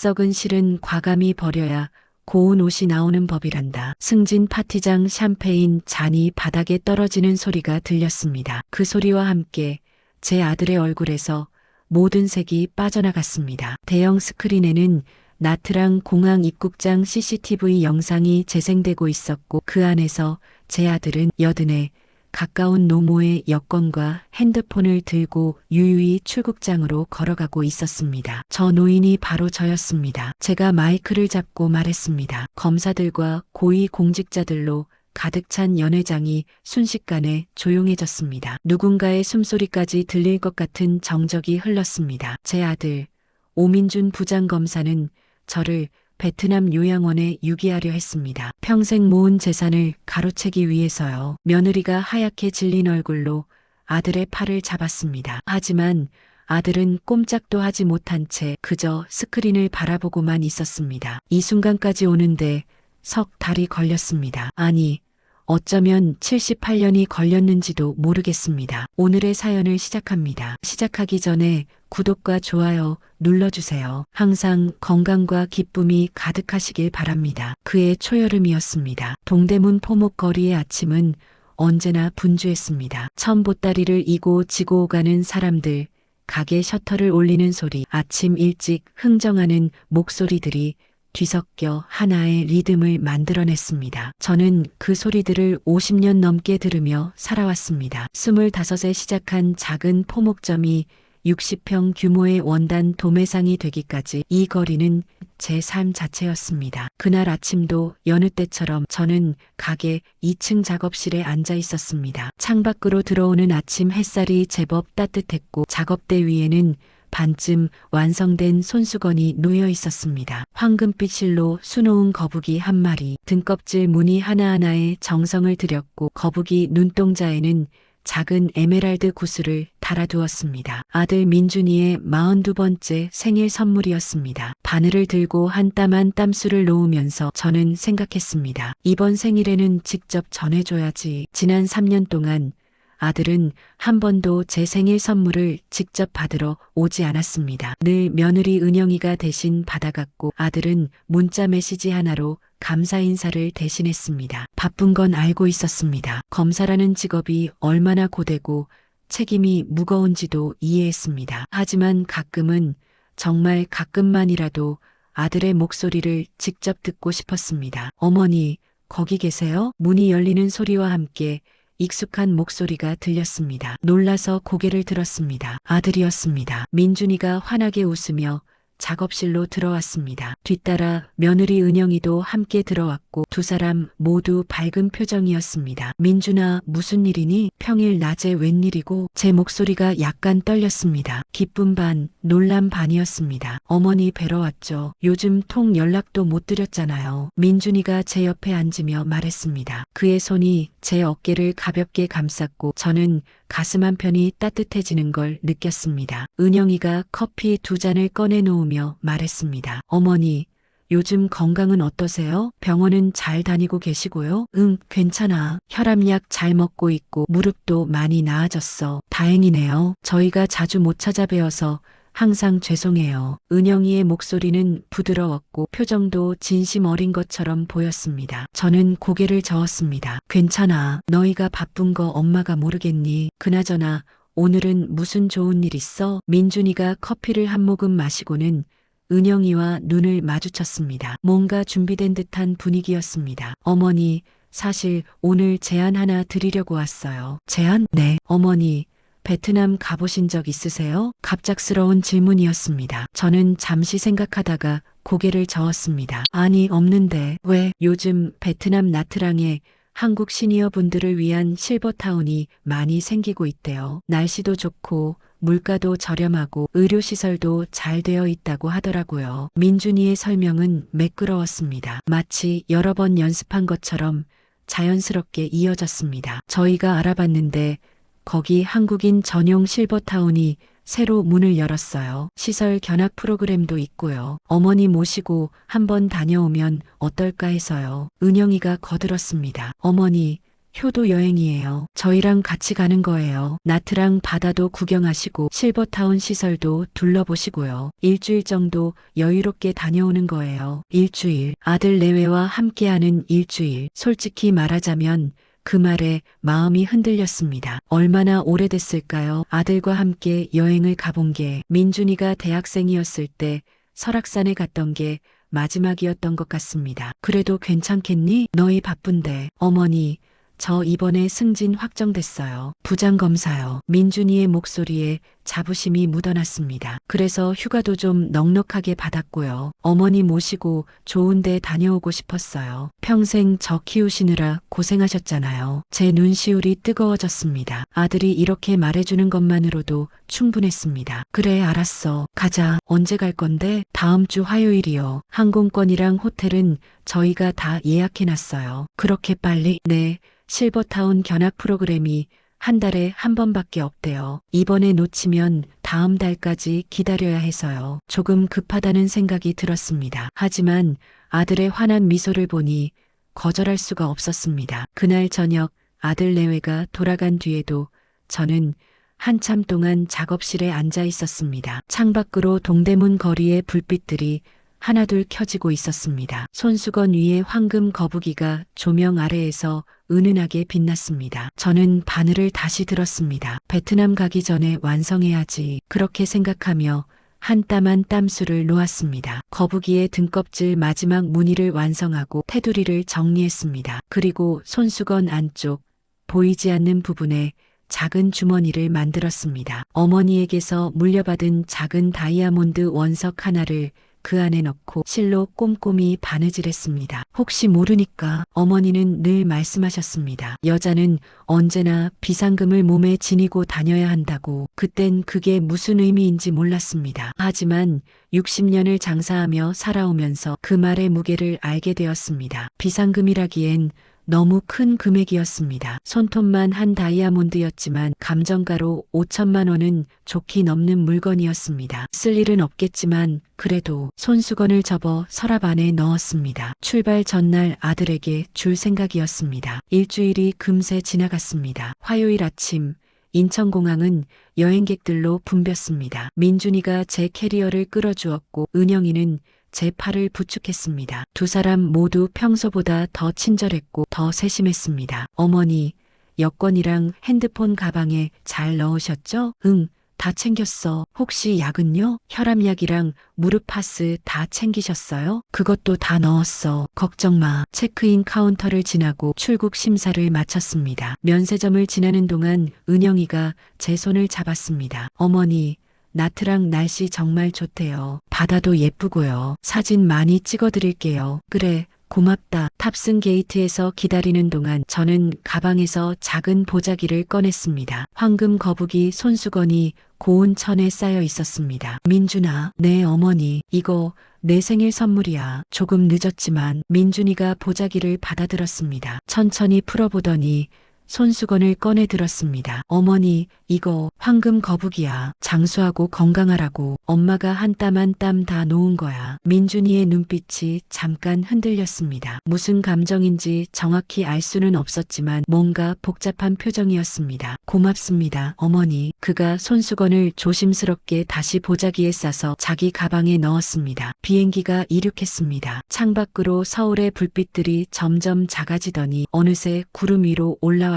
썩은 실은 과감히 버려야 고운 옷이 나오는 법이란다. 승진 파티장 샴페인 잔이 바닥에 떨어지는 소리가 들렸습니다. 그 소리와 함께 제 아들의 얼굴에서 모든 색이 빠져나갔습니다. 대형 스크린에는 나트랑 공항 입국장 CCTV 영상이 재생되고 있었고 그 안에서 제 아들은 여든에 가까운 노모의 여권과 핸드폰을 들고 유유히 출국장으로 걸어가고 있었습니다. 저 노인이 바로 저였습니다. 제가 마이크를 잡고 말했습니다. 검사들과 고위 공직자들로 가득 찬 연회장이 순식간에 조용해졌습니다. 누군가의 숨소리까지 들릴 것 같은 정적이 흘렀습니다. 제 아들 오민준 부장검사는 저를 베트남 요양원에 유기하려 했습니다. 평생 모은 재산을 가로채기 위해서요. 며느리가 하얗게 질린 얼굴로 아들의 팔을 잡았습니다. 하지만 아들은 꼼짝도 하지 못한 채 그저 스크린을 바라보고만 있었습니다. 이 순간까지 오는데 석 달이 걸렸습니다. 아니, 어쩌면 78년이 걸렸는지도 모르겠습니다. 오늘의 사연을 시작합니다. 시작하기 전에 구독과 좋아요 눌러주세요. 항상 건강과 기쁨이 가득하시길 바랍니다. 그의 초여름이었습니다. 동대문 포목거리의 아침은 언제나 분주했습니다. 천 보따리를 이고 지고 가는 사람들, 가게 셔터를 올리는 소리, 아침 일찍 흥정하는 목소리들이 뒤섞여 하나의 리듬을 만들어냈습니다. 저는 그 소리들을 50년 넘게 들으며 살아왔습니다. 25에 시작한 작은 포목점이 60평 규모의 원단 도매상이 되기까지 이 거리는 제 삶 자체였습니다. 그날 아침도 여느 때처럼 저는 가게 2층 작업실에 앉아 있었습니다. 창밖으로 들어오는 아침 햇살이 제법 따뜻했고 작업대 위에는 반쯤 완성된 손수건이 놓여 있었습니다. 황금빛 실로 수놓은 거북이 한 마리, 등껍질 무늬 하나하나에 정성을 들였고 거북이 눈동자에는 작은 에메랄드 구슬을 달아두었습니다. 아들 민준이의 42번째 생일 선물이었습니다. 바늘을 들고 한 땀 한 땀수를 놓으면서 저는 생각했습니다. 이번 생일에는 직접 전해줘야지. 지난 3년 동안 아들은 한 번도 제 생일 선물을 직접 받으러 오지 않았습니다. 늘 며느리 은영이가 대신 받아갔고 아들은 문자 메시지 하나로 감사 인사를 대신했습니다. 바쁜 건 알고 있었습니다. 검사라는 직업이 얼마나 고되고 책임이 무거운지도 이해했습니다. 하지만 가끔은 정말 가끔만이라도 아들의 목소리를 직접 듣고 싶었습니다. 어머니, 거기 계세요? 문이 열리는 소리와 함께 익숙한 목소리가 들렸습니다. 놀라서 고개를 들었습니다. 아들이었습니다. 민준이가 환하게 웃으며 작업실로 들어왔습니다. 뒤따라 며느리 은영이도 함께 들어왔고 두 사람 모두 밝은 표정이었습니다. 민준아, 무슨 일이니? 평일 낮에 웬일이고? 제 목소리가 약간 떨렸습니다. 기쁨 반, 놀람 반이었습니다. 어머니 뵈러 왔죠. 요즘 통 연락도 못 드렸잖아요. 민준이가 제 옆에 앉으며 말했습니다. 그의 손이 제 어깨를 가볍게 감쌌고 저는 가슴 한편이 따뜻해지는 걸 느꼈습니다. 은영이가 커피 2잔을 꺼내놓으며 말했습니다. 어머니, 요즘 건강은 어떠세요? 병원은 잘 다니고 계시고요? 응, 괜찮아. 혈압약 잘 먹고 있고 무릎도 많이 나아졌어. 다행이네요. 저희가 자주 못 찾아뵈어서 항상 죄송해요. 은영이의 목소리는 부드러웠고 표정도 진심 어린 것처럼 보였습니다. 저는 고개를 저었습니다. 괜찮아. 너희가 바쁜 거 엄마가 모르겠니? 그나저나 오늘은 무슨 좋은 일 있어? 민준이가 커피를 한 모금 마시고는 은영이와 눈을 마주쳤습니다. 뭔가 준비된 듯한 분위기였습니다. 어머니, 사실 오늘 제안 하나 드리려고 왔어요. 제안? 네. 어머니, 베트남 가보신 적 있으세요? 갑작스러운 질문이었습니다. 저는 잠시 생각하다가 고개를 저었습니다. 아니, 없는데. 왜? 요즘 베트남 나트랑에 한국 시니어 분들을 위한 실버타운이 많이 생기고 있대요. 날씨도 좋고 물가도 저렴하고 의료시설도 잘 되어 있다고 하더라고요. 민준이의 설명은 매끄러웠습니다. 마치 여러 번 연습한 것처럼 자연스럽게 이어졌습니다. 저희가 알아봤는데 거기 한국인 전용 실버타운이 새로 문을 열었어요. 시설 견학 프로그램도 있고요. 어머니 모시고 한번 다녀오면 어떨까 해서요. 은영이가 거들었습니다. 어머니, 효도 여행이에요. 저희랑 같이 가는 거예요. 나트랑 바다도 구경하시고 실버타운 시설도 둘러보시고요. 일주일 정도 여유롭게 다녀오는 거예요. 일주일. 아들 내외와 함께하는 일주일. 솔직히 말하자면 그 말에 마음이 흔들렸습니다. 얼마나 오래됐을까요? 아들과 함께 여행을 가본 게. 민준이가 대학생이었을 때 설악산에 갔던 게 마지막이었던 것 같습니다. 그래도 괜찮겠니? 너희 바쁜데. 어머니, 저 이번에 승진 확정됐어요. 부장검사요. 민준이의 목소리에 자부심이 묻어났습니다. 그래서 휴가도 좀 넉넉하게 받았고요. 어머니 모시고 좋은 데 다녀오고 싶었어요. 평생 저 키우시느라 고생하셨잖아요. 제 눈시울이 뜨거워졌습니다. 아들이 이렇게 말해주는 것만으로도 충분했습니다. 그래, 알았어. 가자. 언제 갈 건데? 다음 주 화요일이요. 항공권이랑 호텔은 저희가 다 예약해놨어요. 그렇게 빨리? 네. 실버타운 견학 프로그램이 한 달에 한 번밖에 없대요. 이번에 놓치면 다음 달까지 기다려야 해서요. 조금 급하다는 생각이 들었습니다. 하지만 아들의 환한 미소를 보니 거절할 수가 없었습니다. 그날 저녁 아들 내외가 돌아간 뒤에도 저는 한참 동안 작업실에 앉아 있었습니다. 창밖으로 동대문 거리의 불빛들이 하나둘 켜지고 있었습니다. 손수건 위에 황금 거북이가 조명 아래에서 은은하게 빛났습니다. 저는 바늘을 다시 들었습니다. 베트남 가기 전에 완성해야지. 그렇게 생각하며 한 땀 한 땀수를 놓았습니다. 거북이의 등껍질 마지막 무늬를 완성하고 테두리를 정리했습니다. 그리고 손수건 안쪽 보이지 않는 부분에 작은 주머니를 만들었습니다. 어머니에게서 물려받은 작은 다이아몬드 원석 하나를 그 안에 넣고 실로 꼼꼼히 바느질했습니다. 혹시 모르니까. 어머니는 늘 말씀하셨습니다. 여자는 언제나 비상금을 몸에 지니고 다녀야 한다고. 그땐 그게 무슨 의미인지 몰랐습니다. 하지만 60년을 장사하며 살아오면서 그 말의 무게를 알게 되었습니다. 비상금이라기엔 너무 큰 금액이었습니다. 손톱만 한 다이아몬드였지만 감정가로 5천만 원은 좋게 넘는 물건이었습니다. 쓸 일은 없겠지만 그래도 손수건을 접어 서랍 안에 넣었습니다. 출발 전날 아들에게 줄 생각이었습니다. 일주일이 금세 지나갔습니다. 화요일 아침 인천공항은 여행객들로 붐볐습니다. 민준이가 제 캐리어를 끌어주었고 은영이는 제 팔을 부축했습니다. 두 사람 모두 평소보다 더 친절했고 더 세심했습니다. 어머니, 여권이랑 핸드폰 가방에 잘 넣으셨죠? 응, 다 챙겼어. 혹시 약은요? 혈압약이랑 무릎 파스 다 챙기셨어요? 그것도 다 넣었어. 걱정 마. 체크인 카운터를 지나고 출국 심사를 마쳤습니다. 면세점을 지나는 동안 은영이가 제 손을 잡았습니다. 어머니, 나트랑 날씨 정말 좋대요. 바다도 예쁘고요. 사진 많이 찍어드릴게요. 그래, 고맙다. 탑승 게이트에서 기다리는 동안 저는 가방에서 작은 보자기를 꺼냈습니다. 황금 거북이 손수건이 고운 천에 쌓여 있었습니다. 민준아, 네 어머니, 이거 내 생일 선물이야. 조금 늦었지만. 민준이가 보자기를 받아들었습니다. 천천히 풀어보더니 손수건을 꺼내 들었습니다. 어머니, 이거 황금 거북이야. 장수하고 건강하라고 엄마가 한 땀 한 땀 다 놓은 거야. 민준이의 눈빛이 잠깐 흔들렸습니다. 무슨 감정인지 정확히 알 수는 없었지만 뭔가 복잡한 표정이었습니다. 고맙습니다, 어머니. 그가 손수건을 조심스럽게 다시 보자기에 싸서 자기 가방에 넣었습니다. 비행기가 이륙했습니다. 창밖으로 서울의 불빛들이 점점 작아지더니 어느새 구름 위로 올라왔습니다.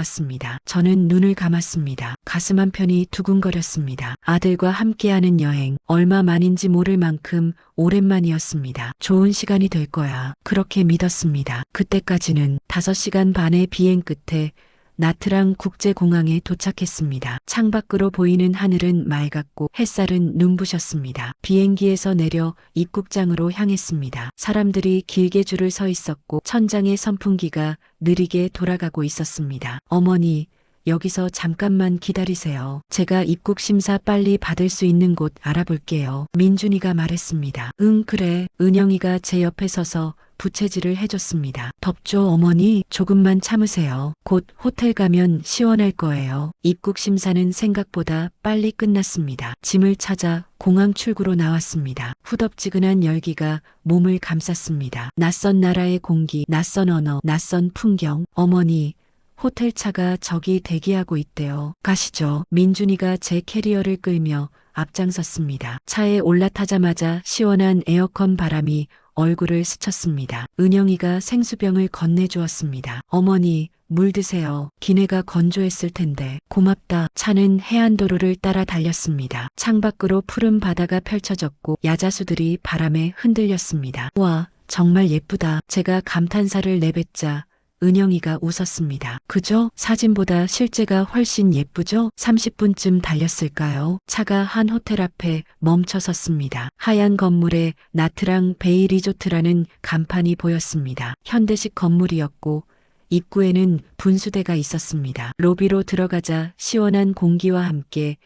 저는 눈을 감았습니다. 가슴 한편이 두근거렸습니다. 아들과 함께하는 여행, 얼마 만인지 모를 만큼 오랜만이었습니다. 좋은 시간이 될 거야. 그렇게 믿었습니다. 그때까지는 5시간 반의 비행 끝에 나트랑 국제공항에 도착했습니다. 창밖으로 보이는 하늘은 맑았고 햇살은 눈부셨습니다. 비행기에서 내려 입국장으로 향했습니다. 사람들이 길게 줄을 서 있었고 천장의 선풍기가 느리게 돌아가고 있었습니다. 어머니, 여기서 잠깐만 기다리세요. 제가 입국 심사 빨리 받을 수 있는 곳 알아볼게요. 민준이가 말했습니다. 응, 그래. 은영이가 제 옆에 서서 부채질을 해줬습니다. 덥죠, 어머니? 조금만 참으세요. 곧 호텔 가면 시원할 거예요. 입국 심사는 생각보다 빨리 끝났습니다. 짐을 찾아 공항 출구로 나왔습니다. 후덥지근한 열기가 몸을 감쌌습니다. 낯선 나라의 공기, 낯선 언어, 낯선 풍경. 어머니, 호텔차가 저기 대기하고 있대요. 가시죠. 민준이가 제 캐리어를 끌며 앞장섰습니다. 차에 올라타자마자 시원한 에어컨 바람이 얼굴을 스쳤습니다. 은영이가 생수병을 건네주었습니다. 어머니, 물 드세요. 기내가 건조했을 텐데. 고맙다. 차는 해안도로를 따라 달렸습니다. 창밖으로 푸른 바다가 펼쳐졌고 야자수들이 바람에 흔들렸습니다. 와, 정말 예쁘다. 제가 감탄사를 내뱉자 은영이가 웃었습니다. 그죠? 사진보다 실제가 훨씬 예쁘죠? 30분쯤 달렸을까요? 차가 한 호텔 앞에 멈춰 섰습니다. 하얀 건물에 나트랑 베이 리조트라는 간판이 보였습니다. 현대식 건물이었고 입구에는 분수대가 있었습니다. 로비로 들어가자 시원한 공기와 함께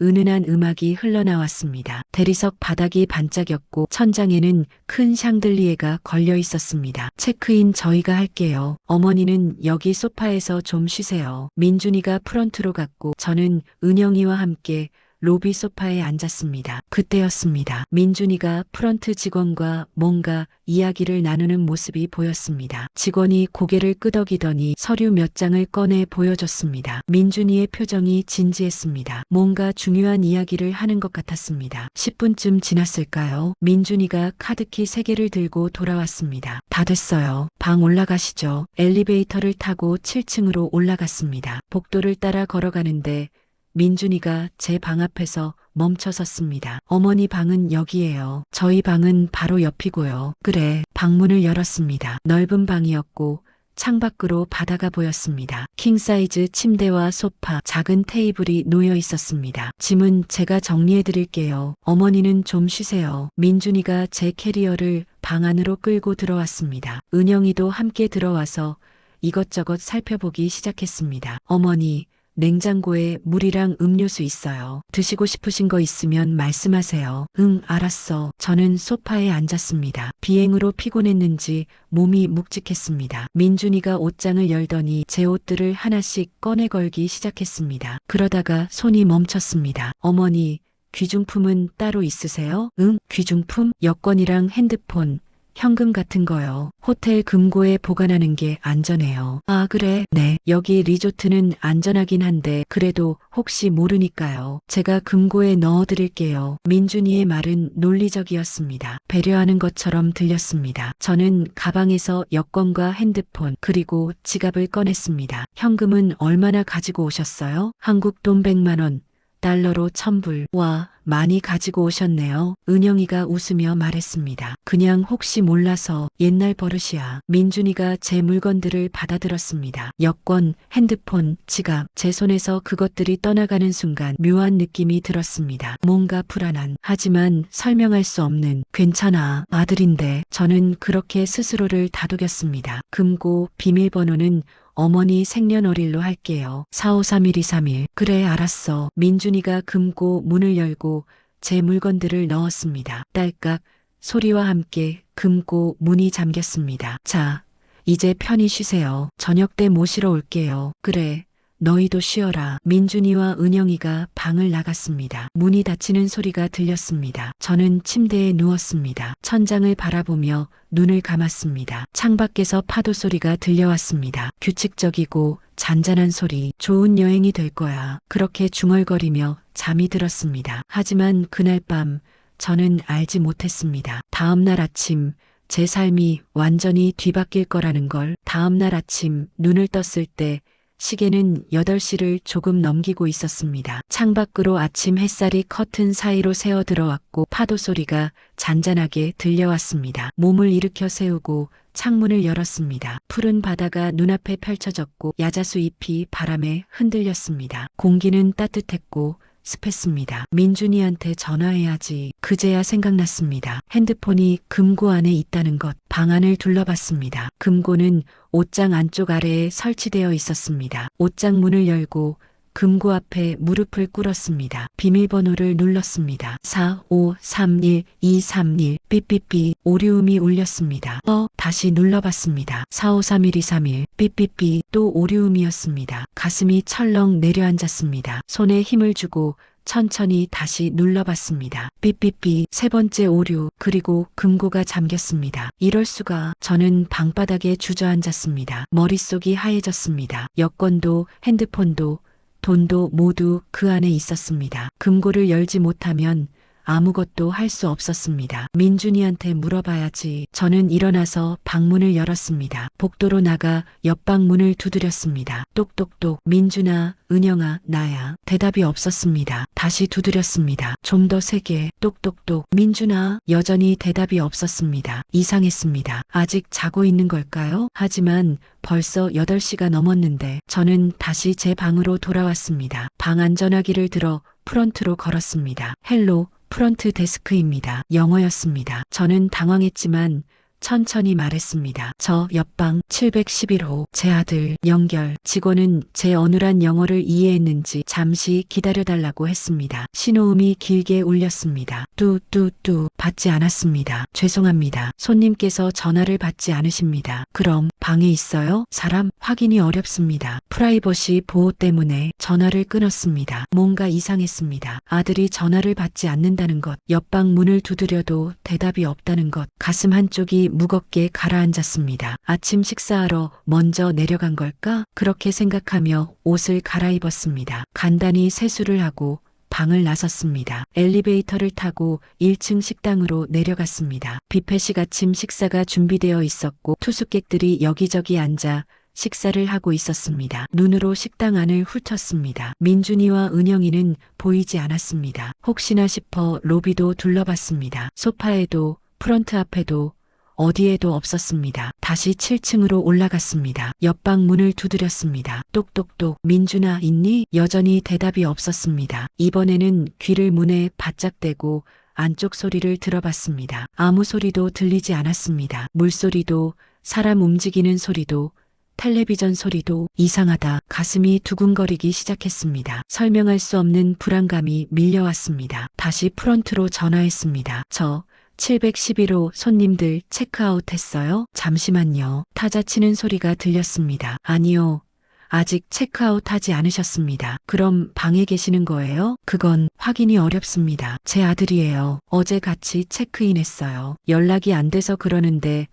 은은한 음악이 흘러나왔습니다. 대리석 바닥이 반짝였고 천장에는 큰 샹들리에가 걸려 있었습니다. 체크인 저희가 할게요. 어머니는 여기 소파에서 좀 쉬세요. 민준이가 프런트로 갔고 저는 은영이와 함께 로비 소파에 앉았습니다. 그때였습니다. 민준이가 프런트 직원과 뭔가 이야기를 나누는 모습이 보였습니다. 직원이 고개를 끄덕이더니 서류 몇 장을 꺼내 보여줬습니다. 민준이의 표정이 진지했습니다. 뭔가 중요한 이야기를 하는 것 같았습니다. 10분쯤 지났을까요? 민준이가 카드키 3개를 들고 돌아왔습니다. 다 됐어요. 방 올라가시죠. 엘리베이터를 타고 7층으로 올라갔습니다. 복도를 따라 걸어가는데 민준이가 제 방 앞에서 멈춰 섰습니다. 어머니 방은 여기예요. 저희 방은 바로 옆이고요. 그래, 방문을 열었습니다. 넓은 방이었고 창밖으로 바다가 보였습니다. 킹사이즈 침대와 소파, 작은 테이블이 놓여 있었습니다. 짐은 제가 정리해 드릴게요. 어머니는 좀 쉬세요. 민준이가 제 캐리어를 방 안으로 끌고 들어왔습니다. 은영이도 함께 들어와서 이것저것 살펴보기 시작했습니다. 어머니, 냉장고에 물이랑 음료수 있어요. 드시고 싶으신 거 있으면 말씀하세요. 응, 알았어. 저는 소파에 앉았습니다. 비행으로 피곤했는지 몸이 묵직했습니다. 민준이가 옷장을 열더니 제 옷들을 하나씩 꺼내 걸기 시작했습니다. 그러다가 손이 멈췄습니다. 어머니, 귀중품은 따로 있으세요? 응, 귀중품? 여권이랑 핸드폰, 현금 같은 거요. 호텔 금고에 보관하는 게 안전해요. 아, 그래? 네. 여기 리조트는 안전하긴 한데 그래도 혹시 모르니까요. 제가 금고에 넣어드릴게요. 민준이의 말은 논리적이었습니다. 배려하는 것처럼 들렸습니다. 저는 가방에서 여권과 핸드폰 그리고 지갑을 꺼냈습니다. 현금은 얼마나 가지고 오셨어요? 한국 돈 100만 원. 달러로 1000불. 와, 많이 가지고 오셨네요. 은영이가 웃으며 말했습니다. 그냥 혹시 몰라서 옛날 버릇이야. 민준이가 제 물건들을 받아들었습니다. 여권, 핸드폰, 지갑. 제 손에서 그것들이 떠나가는 순간 묘한 느낌이 들었습니다. 뭔가 불안한, 하지만 설명할 수 없는, 괜찮아, 아들인데. 저는 그렇게 스스로를 다독였습니다. 금고 비밀번호는 어머니 생년월일로 할게요. 45312331. 그래, 알았어. 민준이가 금고 문을 열고 제 물건들을 넣었습니다. 딸깍 소리와 함께 금고 문이 잠겼습니다. 자, 이제 편히 쉬세요. 저녁 때 모시러 올게요. 그래, 너희도 쉬어라. 민준이와 은영이가 방을 나갔습니다. 문이 닫히는 소리가 들렸습니다. 저는 침대에 누웠습니다. 천장을 바라보며 눈을 감았습니다. 창밖에서 파도 소리가 들려왔습니다. 규칙적이고 잔잔한 소리. 좋은 여행이 될 거야. 그렇게 중얼거리며 잠이 들었습니다. 하지만 그날 밤 저는 알지 못했습니다. 다음 날 아침 제 삶이 완전히 뒤바뀔 거라는 걸. 다음 날 아침 눈을 떴을 때 시계는 8시를 조금 넘기고 있었습니다. 창밖으로 아침 햇살이 커튼 사이로 새어 들어왔고 파도 소리가 잔잔하게 들려왔습니다. 몸을 일으켜 세우고 창문을 열었습니다. 푸른 바다가 눈앞에 펼쳐졌고 야자수 잎이 바람에 흔들렸습니다. 공기는 따뜻했고 습했습니다. 민준이한테 전화해야지. 그제야 생각났습니다. 핸드폰이 금고 안에 있다는 것. 방 안을 둘러봤습니다. 금고는 옷장 안쪽 아래에 설치되어 있었습니다. 옷장 문을 열고 금고 앞에 무릎을 꿇었습니다. 비밀번호를 눌렀습니다. 4531231. 삐삐삐. 오류음이 울렸습니다. 다시 눌러봤습니다. 45312331. 삐삐삐. 또 오류음이었습니다. 가슴이 철렁 내려앉았습니다. 손에 힘을 주고 천천히 다시 눌러봤습니다. 삐삐삐 세 번째 오류, 그리고 금고가 잠겼습니다. 이럴 수가. 저는 방바닥에 주저앉았습니다. 머릿속이 하얘졌습니다. 여권도 핸드폰도 돈도 모두 그 안에 있었습니다. 금고를 열지 못하면 아무것도 할 수 없었습니다. 민준이한테 물어봐야지. 저는 일어나서 방문을 열었습니다. 복도로 나가 옆방 문을 두드렸습니다. 똑똑똑. 민준아, 은영아, 나야. 대답이 없었습니다. 다시 두드렸습니다. 좀 더 세게. 똑똑똑. 민준아. 여전히 대답이 없었습니다. 이상했습니다. 아직 자고 있는 걸까요? 하지만 벌써 8시가 넘었는데 저는 다시 제 방으로 돌아왔습니다. 방 안전화기를 들어 프런트로 걸었습니다. 헬로. 프런트 데스크입니다. 영어였습니다. 저는 당황했지만 천천히 말했습니다. 저 옆방 711호 제 아들 연결. 직원은 제 어눌한 영어를 이해했는지 잠시 기다려달라고 했습니다. 신호음이 길게 울렸습니다. 뚜뚜뚜. 받지 않았습니다. 죄송합니다. 손님께서 전화를 받지 않으십니다. 그럼 방에 있어요? 사람 확인이 어렵습니다. 프라이버시 보호 때문에 전화를 끊었습니다. 뭔가 이상했습니다. 아들이 전화를 받지 않는다는 것, 옆방 문을 두드려도 대답이 없다는 것, 가슴 한쪽이 무겁게 가라앉았습니다. 아침 식사하러 먼저 내려간 걸까? 그렇게 생각하며 옷을 갈아입었습니다. 간단히 세수를 하고 방을 나섰습니다. 엘리베이터를 타고 1층 식당으로 내려갔습니다. 뷔페식 아침 식사가 준비되어 있었고 투숙객들이 여기저기 앉아 식사를 하고 있었습니다. 눈으로 식당 안을 훑었습니다. 민준이와 은영이는 보이지 않았습니다. 혹시나 싶어 로비도 둘러봤습니다. 소파에도 프런트 앞에도 어디에도 없었습니다. 다시 7층으로 올라갔습니다. 옆방 문을 두드렸습니다. 똑똑똑. 민준아 있니? 여전히 대답이 없었습니다. 이번에는 귀를 문에 바짝 대고 안쪽 소리를 들어봤습니다. 아무 소리도 들리지 않았습니다. 물소리도, 사람 움직이는 소리도, 텔레비전 소리도. 이상하다. 가슴이 두근거리기 시작했습니다. 설명할 수 없는 불안감이 밀려왔습니다. 다시 프런트로 전화했습니다. 저 711호 손님들 체크아웃 했어요? 잠시만요. 타자 치는 소리가 들렸습니다. 아니요. 아직 체크아웃 하지 않으셨습니다. 그럼 방에 계시는 거예요? 그건 확인이 어렵습니다. 제 아들이에요. 어제 같이 체크인 했어요. 연락이 안 돼서 그러는데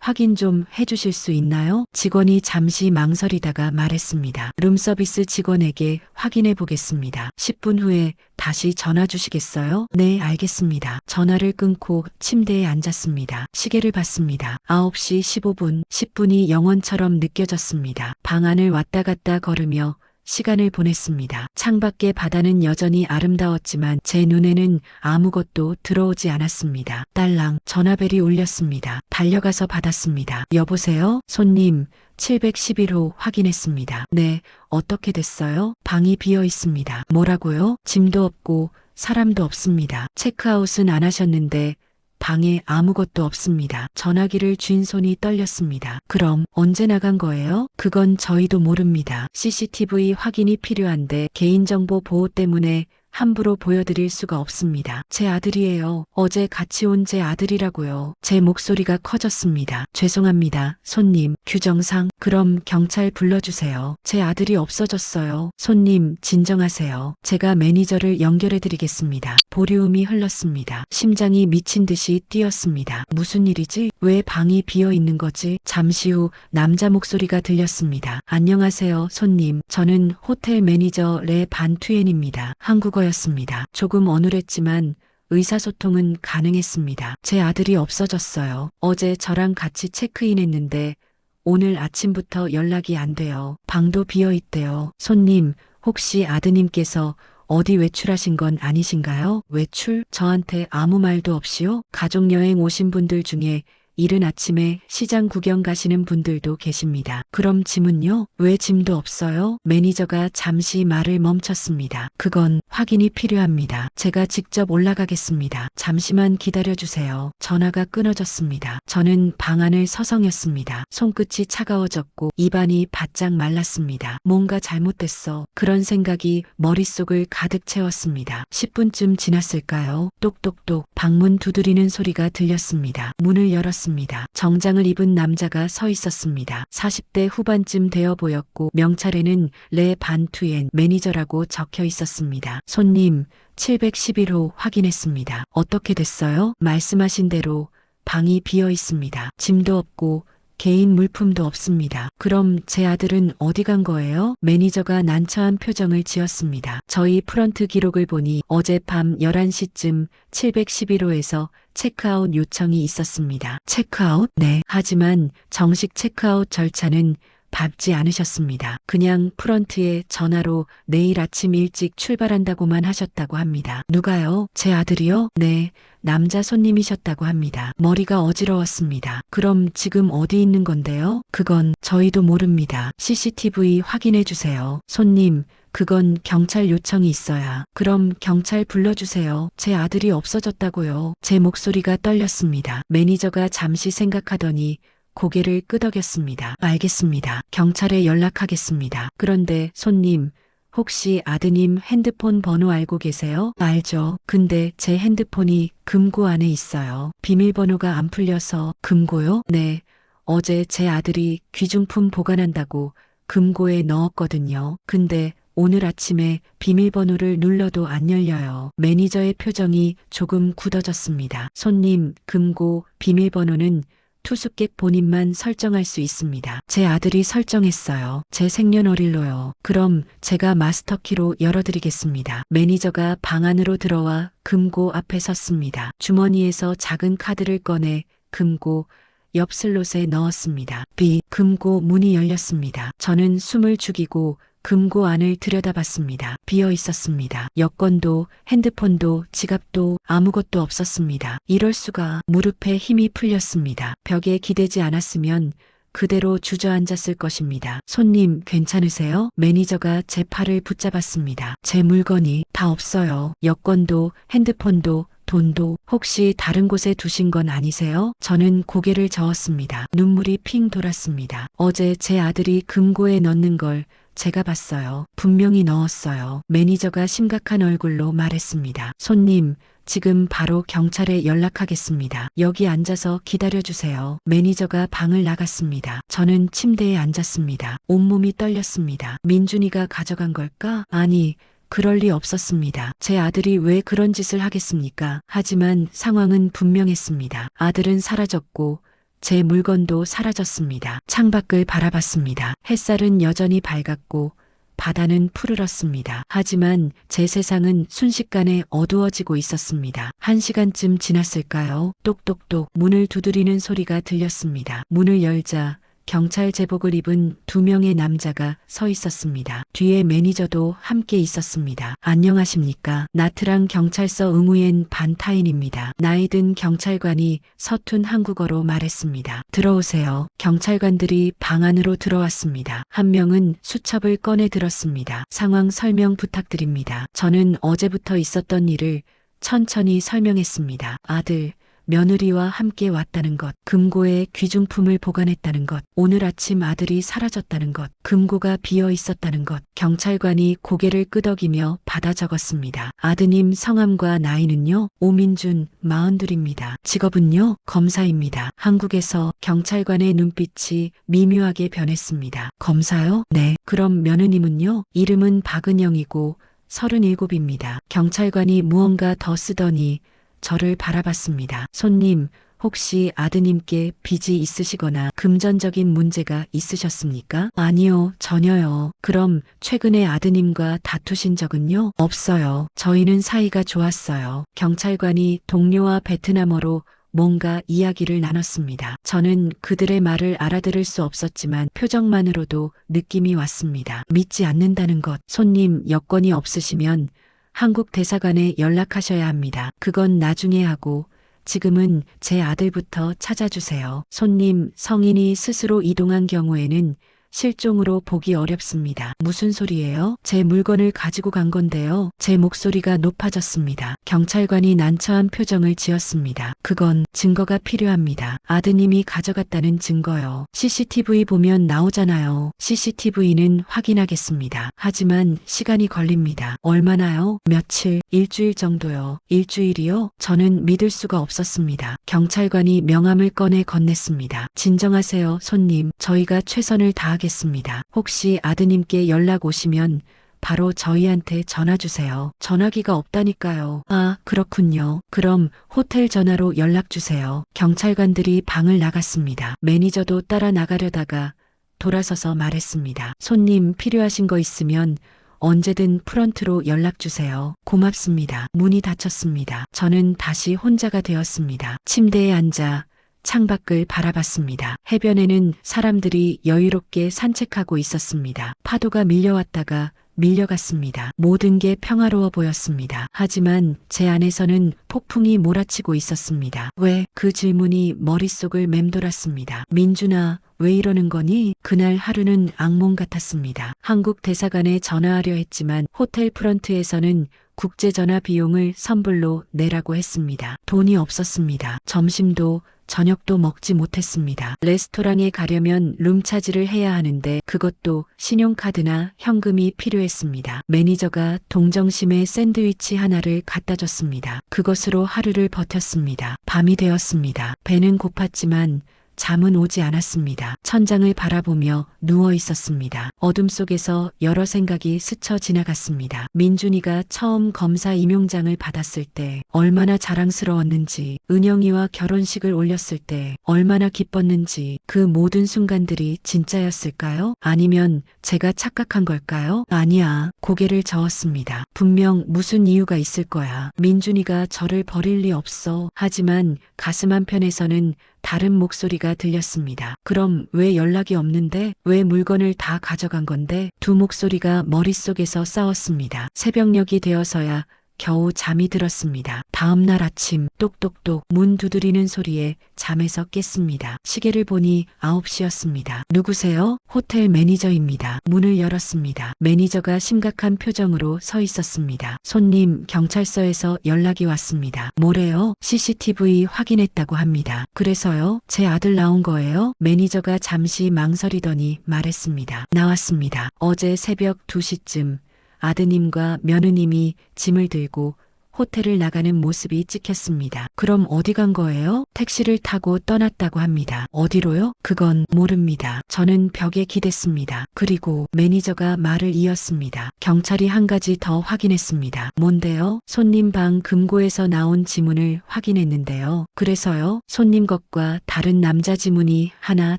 확인 좀 해주실 수 있나요? 직원이 잠시 망설이다가 말했습니다. 룸서비스 직원에게 확인해 보겠습니다. 10분 후에 다시 전화 주시겠어요? 네, 알겠습니다. 전화를 끊고 침대에 앉았습니다. 시계를 봤습니다. 9시 15분, 10분이 영원처럼 느껴졌습니다. 방 안을 왔다 갔다 걸으며 시간을 보냈습니다. 창밖의 바다는 여전히 아름다웠지만 제 눈에는 아무것도 들어오지 않았습니다. 딸랑 전화벨이 울렸습니다. 달려가서 받았습니다. 여보세요? 손님 711호 확인했습니다. 네, 어떻게 됐어요? 방이 비어 있습니다. 뭐라고요? 짐도 없고 사람도 없습니다. 체크아웃은 안 하셨는데 방에 아무것도 없습니다. 전화기를 쥔 손이 떨렸습니다. 그럼 언제 나간 거예요? 그건 저희도 모릅니다. CCTV 확인이 필요한데 개인정보 보호 때문에 함부로 보여드릴 수가 없습니다. 제 아들이에요. 어제 같이 온 제 아들이라고요. 제 목소리가 커졌습니다. 죄송합니다. 손님, 규정상 그럼 경찰 불러주세요. 제 아들이 없어졌어요. 손님, 진정하세요. 제가 매니저를 연결해드리겠습니다. 보리음이 흘렀습니다. 심장이 미친 듯이 뛰었습니다. 무슨 일이지? 왜 방이 비어 있는 거지? 잠시 후 남자 목소리가 들렸습니다. 안녕하세요, 손님. 저는 호텔 매니저 레 반투엔입니다. 한국어였습니다. 조금 어눌했지만 의사소통은 가능했습니다. 제 아들이 없어졌어요. 어제 저랑 같이 체크인했는데 오늘 아침부터 연락이 안 돼요. 방도 비어 있대요. 손님, 혹시 아드님께서 어디 외출하신 건 아니신가요? 외출? 저한테 아무 말도 없이요? 가족여행 오신 분들 중에 이른 아침에 시장 구경 가시는 분들도 계십니다. 그럼 짐은요? 왜 짐도 없어요? 매니저가 잠시 말을 멈췄습니다. 그건 확인이 필요합니다. 제가 직접 올라가겠습니다. 잠시만 기다려주세요. 전화가 끊어졌습니다. 저는 방 안을 서성였습니다. 손끝이 차가워졌고 입안이 바짝 말랐습니다. 뭔가 잘못됐어. 그런 생각이 머릿속을 가득 채웠습니다. 10분쯤 지났을까요? 똑똑똑 방문 두드리는 소리가 들렸습니다. 문을 열었습니다. 정장을 입은 남자가 서 있었습니다. 40대 후반쯤 되어 보였고 명찰에는 레 반투엔 매니저라고 적혀 있었습니다. 손님 711호 확인했습니다. 어떻게 됐어요? 말씀하신 대로 방이 비어 있습니다. 짐도 없고 개인 물품도 없습니다. 그럼 제 아들은 어디 간 거예요? 매니저가 난처한 표정을 지었습니다. 저희 프런트 기록을 보니 어젯밤 11시쯤 711호에서 체크아웃 요청이 있었습니다. 체크아웃? 네. 하지만 정식 체크아웃 절차는 밟지 않으셨습니다. 그냥 프런트에 전화로 내일 아침 일찍 출발한다고만 하셨다고 합니다. 누가요? 제 아들이요? 네. 남자 손님이셨다고 합니다. 머리가 어지러웠습니다. 그럼 지금 어디 있는 건데요? 그건 저희도 모릅니다. CCTV 확인해 주세요. 손님, 그건 경찰 요청이 있어야. 그럼 경찰 불러주세요. 제 아들이 없어졌다고요. 제 목소리가 떨렸습니다. 매니저가 잠시 생각하더니 고개를 끄덕였습니다. 알겠습니다. 경찰에 연락하겠습니다. 그런데 손님, 혹시 아드님 핸드폰 번호 알고 계세요? 알죠. 근데 제 핸드폰이 금고 안에 있어요. 비밀번호가 안 풀려서. 금고요? 네. 어제 제 아들이 귀중품 보관한다고 금고에 넣었거든요. 근데 오늘 아침에 비밀번호를 눌러도 안 열려요. 매니저의 표정이 조금 굳어졌습니다. 손님, 금고 비밀번호는 투숙객 본인만 설정할 수 있습니다. 제 아들이 설정했어요. 제 생년월일로요. 그럼 제가 마스터키로 열어드리겠습니다. 매니저가 방 안으로 들어와 금고 앞에 섰습니다. 주머니에서 작은 카드를 꺼내 금고 옆 슬롯에 넣었습니다. 금고 문이 열렸습니다. 저는 숨을 죽이고 금고 안을 들여다봤습니다. 비어 있었습니다. 여권도 핸드폰도 지갑도 아무것도 없었습니다. 이럴 수가. 무릎에 힘이 풀렸습니다. 벽에 기대지 않았으면 그대로 주저앉았을 것입니다. 손님 괜찮으세요? 매니저가 제 팔을 붙잡았습니다. 제 물건이 다 없어요. 여권도 핸드폰도 돈도. 혹시 다른 곳에 두신 건 아니세요? 저는 고개를 저었습니다. 눈물이 핑 돌았습니다. 어제 제 아들이 금고에 넣는 걸 제가 봤어요. 분명히 넣었어요. 매니저가 심각한 얼굴로 말했습니다. 손님, 지금 바로 경찰에 연락하겠습니다. 여기 앉아서 기다려주세요. 매니저가 방을 나갔습니다. 저는 침대에 앉았습니다. 온몸이 떨렸습니다. 민준이가 가져간 걸까? 아니, 그럴 리 없었습니다. 제 아들이 왜 그런 짓을 하겠습니까? 하지만 상황은 분명했습니다. 아들은 사라졌고 제 물건도 사라졌습니다. 창밖을 바라봤습니다. 햇살은 여전히 밝았고 바다는 푸르렀습니다. 하지만 제 세상은 순식간에 어두워지고 있었습니다. 1시간쯤 지났을까요? 똑똑똑 문을 두드리는 소리가 들렸습니다. 문을 열자 경찰 제복을 입은 2명의 남자가 서 있었습니다. 뒤에 매니저도 함께 있었습니다. 안녕하십니까? 나트랑 경찰서 응우엔 반타인입니다. 나이든 경찰관이 서툰 한국어로 말했습니다. 들어오세요. 경찰관들이 방 안으로 들어왔습니다. 한 명은 수첩을 꺼내 들었습니다. 상황 설명 부탁드립니다. 저는 어제부터 있었던 일을 천천히 설명했습니다. 아들, 며느리와 함께 왔다는 것, 금고에 귀중품을 보관했다는 것, 오늘 아침 아들이 사라졌다는 것, 금고가 비어 있었다는 것. 경찰관이 고개를 끄덕이며 받아 적었습니다. 아드님 성함과 나이는요? 오민준, 42입니다. 직업은요? 검사입니다. 한국에서. 경찰관의 눈빛이 미묘하게 변했습니다. 검사요? 네. 그럼 며느님은요? 이름은 박은영이고 37입니다. 경찰관이 무언가 더 쓰더니 저를 바라봤습니다. 손님, 혹시 아드님께 빚이 있으시거나 금전적인 문제가 있으셨습니까? 아니요, 전혀요. 그럼 최근에 아드님과 다투신 적은요? 없어요. 저희는 사이가 좋았어요. 경찰관이 동료와 베트남어로 뭔가 이야기를 나눴습니다. 저는 그들의 말을 알아들을 수 없었지만 표정만으로도 느낌이 왔습니다. 믿지 않는다는 것. 손님, 여권이 없으시면 한국 대사관에 연락하셔야 합니다. 그건 나중에 하고 지금은 제 아들부터 찾아주세요. 손님, 성인이 스스로 이동한 경우에는 실종으로 보기 어렵습니다. 무슨 소리예요? 제 물건을 가지고 간 건데요. 제 목소리가 높아졌습니다. 경찰관이 난처한 표정을 지었습니다. 그건 증거가 필요합니다. 아드님이 가져갔다는 증거요. CCTV 보면 나오잖아요. CCTV는 확인하겠습니다. 하지만 시간이 걸립니다. 얼마나요? 며칠, 일주일 정도요. 일주일이요? 저는 믿을 수가 없었습니다. 경찰관이 명함을 꺼내 건넸습니다. 진정하세요, 손님. 저희가 최선을 다하겠습니다. 혹시 아드님께 연락 오시면 바로 저희한테 전화 주세요. 전화기가 없다니까요. 아, 그렇군요. 그럼 호텔 전화로 연락 주세요. 경찰관들이 방을 나갔습니다. 매니저도 따라 나가려다가 돌아서서 말했습니다. 손님 필요하신 거 있으면 언제든 프런트로 연락 주세요. 고맙습니다. 문이 닫혔습니다. 저는 다시 혼자가 되었습니다. 침대에 앉아 창밖을 바라봤습니다. 해변에는 사람들이 여유롭게 산책하고 있었습니다. 파도가 밀려왔다가 밀려갔습니다. 모든 게 평화로워 보였습니다. 하지만 제 안에서는 폭풍이 몰아치고 있었습니다. 왜? 그 질문이 머릿속을 맴돌았습니다. 민준아, 왜 이러는 거니? 그날 하루는 악몽 같았습니다. 한국 대사관에 전화하려 했지만 호텔 프런트에서는 국제전화 비용을 선불로 내라고 했습니다. 돈이 없었습니다. 점심도 저녁도 먹지 못했습니다. 레스토랑에 가려면 룸차지를 해야 하는데 그것도 신용카드나 현금이 필요했습니다. 매니저가 동정심에 샌드위치 하나를 갖다 줬습니다. 그것으로 하루를 버텼습니다. 밤이 되었습니다. 배는 고팠지만 잠은 오지 않았습니다. 천장을 바라보며 누워 있었습니다. 어둠 속에서 여러 생각이 스쳐 지나갔습니다. 민준이가 처음 검사 임용장을 받았을 때 얼마나 자랑스러웠는지, 은영이와 결혼식을 올렸을 때 얼마나 기뻤는지, 그 모든 순간들이 진짜였을까요? 아니면 제가 착각한 걸까요? 아니야. 고개를 저었습니다. 분명 무슨 이유가 있을 거야. 민준이가 저를 버릴 리 없어. 하지만 가슴 한편에서는 다른 목소리가 들렸습니다. 그럼 왜 연락이 없는데? 왜 물건을 다 가져간 건데? 두 목소리가 머릿속에서 싸웠습니다. 새벽녘이 되어서야 겨우 잠이 들었습니다. 다음 날 아침 똑똑똑 문 두드리는 소리에 잠에서 깼습니다. 시계를 보니 9시였습니다. 누구세요? 호텔 매니저입니다. 문을 열었습니다. 매니저가 심각한 표정으로 서 있었습니다. 손님, 경찰서에서 연락이 왔습니다. 뭐래요? CCTV 확인했다고 합니다. 그래서요? 제 아들 나온 거예요? 매니저가 잠시 망설이더니 말했습니다. 나왔습니다. 어제 새벽 2시쯤 아드님과 며느님이 짐을 들고 호텔을 나가는 모습이 찍혔습니다. 그럼 어디 간 거예요? 택시를 타고 떠났다고 합니다. 어디로요? 그건 모릅니다. 저는 벽에 기댔습니다. 그리고 매니저가 말을 이었습니다. 경찰이 한 가지 더 확인했습니다. 뭔데요? 손님 방 금고에서 나온 지문을 확인했는데요. 그래서요? 손님 것과 다른 남자 지문이 하나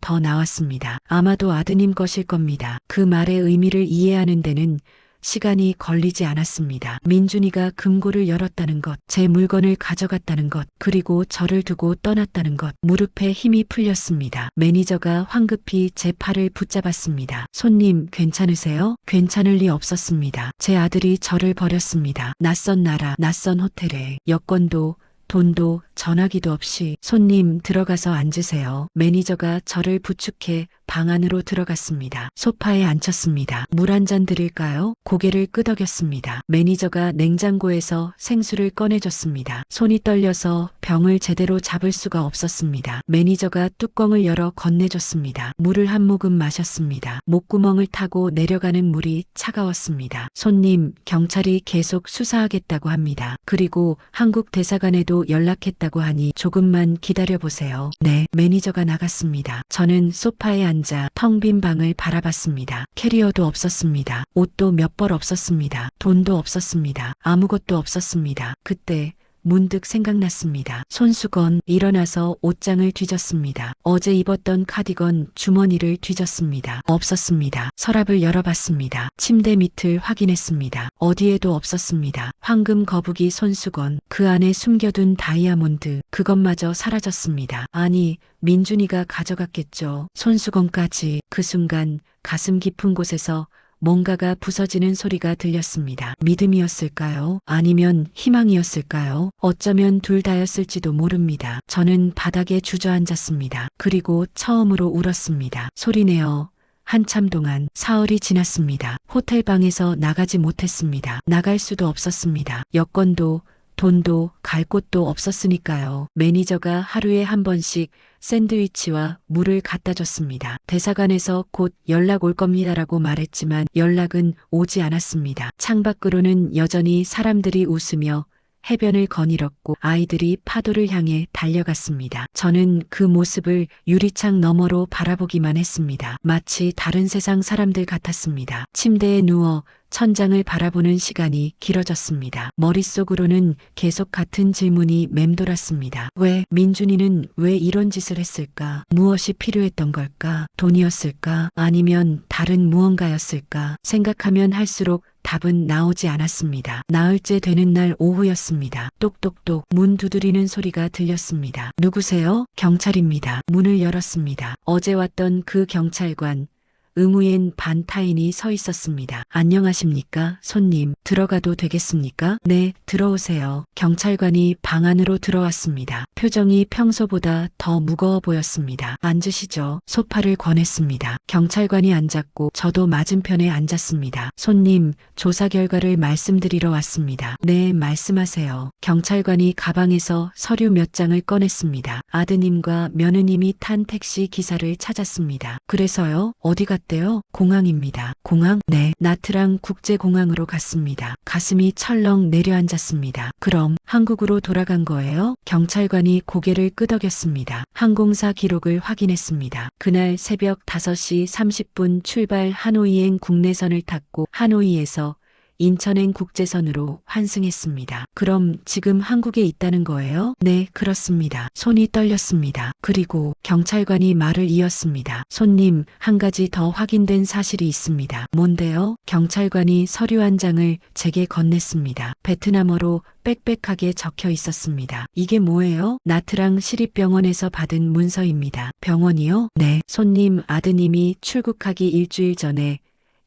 더 나왔습니다. 아마도 아드님 것일 겁니다. 그 말의 의미를 이해하는 데는 시간이 걸리지 않았습니다. 민준이가 금고를 열었다는 것, 제 물건을 가져갔다는 것, 그리고 저를 두고 떠났다는 것, 무릎에 힘이 풀렸습니다. 매니저가 황급히 제 팔을 붙잡았습니다. 손님, 괜찮으세요? 괜찮을 리 없었습니다. 제 아들이 저를 버렸습니다. 낯선 나라, 낯선 호텔에 여권도 돈도 전화기도 없이. 손님, 들어가서 앉으세요. 매니저가 저를 부축해 방 안으로 들어갔습니다. 소파에 앉혔습니다. 물 한 잔 드릴까요? 고개를 끄덕였습니다. 매니저가 냉장고에서 생수를 꺼내줬습니다. 손이 떨려서 병을 제대로 잡을 수가 없었습니다. 매니저가 뚜껑을 열어 건네줬습니다. 물을 한 모금 마셨습니다. 목구멍을 타고 내려가는 물이 차가웠습니다. 손님, 경찰이 계속 수사하겠다고 합니다. 그리고 한국 대사관에도 연락했다고 하니 조금만 기다려보세요. 네, 매니저가 나갔습니다. 저는 소파에 앉아 텅 빈 방을 바라봤습니다. 캐리어도 없었습니다. 옷도 몇 벌 없었습니다. 돈도 없었습니다. 아무것도 없었습니다. 그때 문득 생각났습니다. 손수건. 일어나서 옷장을 뒤졌습니다. 어제 입었던 카디건 주머니를 뒤졌습니다. 없었습니다. 서랍을 열어봤습니다. 침대 밑을 확인했습니다. 어디에도 없었습니다. 황금 거북이 손수건, 그 안에 숨겨둔 다이아몬드, 그것마저 사라졌습니다. 아니, 민준이가 가져갔겠죠. 손수건까지. 그 순간 가슴 깊은 곳에서 뭔가가 부서지는 소리가 들렸습니다. 믿음이었을까요? 아니면 희망이었을까요? 어쩌면 둘 다였을지도 모릅니다. 저는 바닥에 주저앉았습니다. 그리고 처음으로 울었습니다. 소리내어. 한참 동안 사흘이 지났습니다. 호텔 방에서 나가지 못했습니다. 나갈 수도 없었습니다. 여권도 돈도 갈 곳도 없었으니까요. 매니저가 하루에 한 번씩 샌드위치와 물을 갖다 줬습니다. 대사관에서 곧 연락 올 겁니다라고 말했지만 연락은 오지 않았습니다. 창밖으로는 여전히 사람들이 웃으며 해변을 거닐었고 아이들이 파도를 향해 달려갔습니다. 저는 그 모습을 유리창 너머로 바라보기만 했습니다. 마치 다른 세상 사람들 같았습니다. 침대에 누워 천장을 바라보는 시간이 길어졌습니다. 머릿속으로는 계속 같은 질문이 맴돌았습니다. 민준이는 왜 이런 짓을 했을까? 무엇이 필요했던 걸까? 돈이었을까? 아니면 다른 무언가였을까? 생각하면 할수록 답은 나오지 않았습니다. 나흘째 되는 날 오후였습니다. 똑똑똑 문 두드리는 소리가 들렸습니다. 누구세요? 경찰입니다. 문을 열었습니다. 어제 왔던 그 경찰관, 의무엔 반타인이 서 있었습니다. 안녕하십니까, 손님. 들어가도 되겠습니까? 네, 들어오세요. 경찰관이 방 안으로 들어왔습니다. 표정이 평소보다 더 무거워 보였습니다. 앉으시죠. 소파를 권했습니다. 경찰관이 앉았고 저도 맞은편에 앉았습니다. 손님, 조사 결과를 말씀드리러 왔습니다. 네, 말씀하세요. 경찰관이 가방에서 서류 몇 장을 꺼냈습니다. 아드님과 며느님이 탄 택시 기사를 찾았습니다. 그래서요? 어디 갔대요? 공항입니다. 공항? 네, 나트랑 국제공항으로 갔습니다. 가슴이 철렁 내려앉았습니다. 그럼 한국으로 돌아간 거예요? 경찰관이 고개를 끄덕였습니다. 항공사 기록을 확인했습니다. 그날 새벽 5시 30분 출발 하노이행 국내선을 탔고 하노이에서 인천행 국제선으로 환승했습니다. 그럼 지금 한국에 있다는 거예요? 네, 그렇습니다. 손이 떨렸습니다. 그리고 경찰관이 말을 이었습니다. 손님, 한 가지 더 확인된 사실이 있습니다. 뭔데요? 경찰관이 서류 한 장을 제게 건넸습니다. 베트남어로 빽빽하게 적혀 있었습니다. 이게 뭐예요? 나트랑 시립병원에서 받은 문서입니다. 병원이요? 네. 손님 아드님이 출국하기 일주일 전에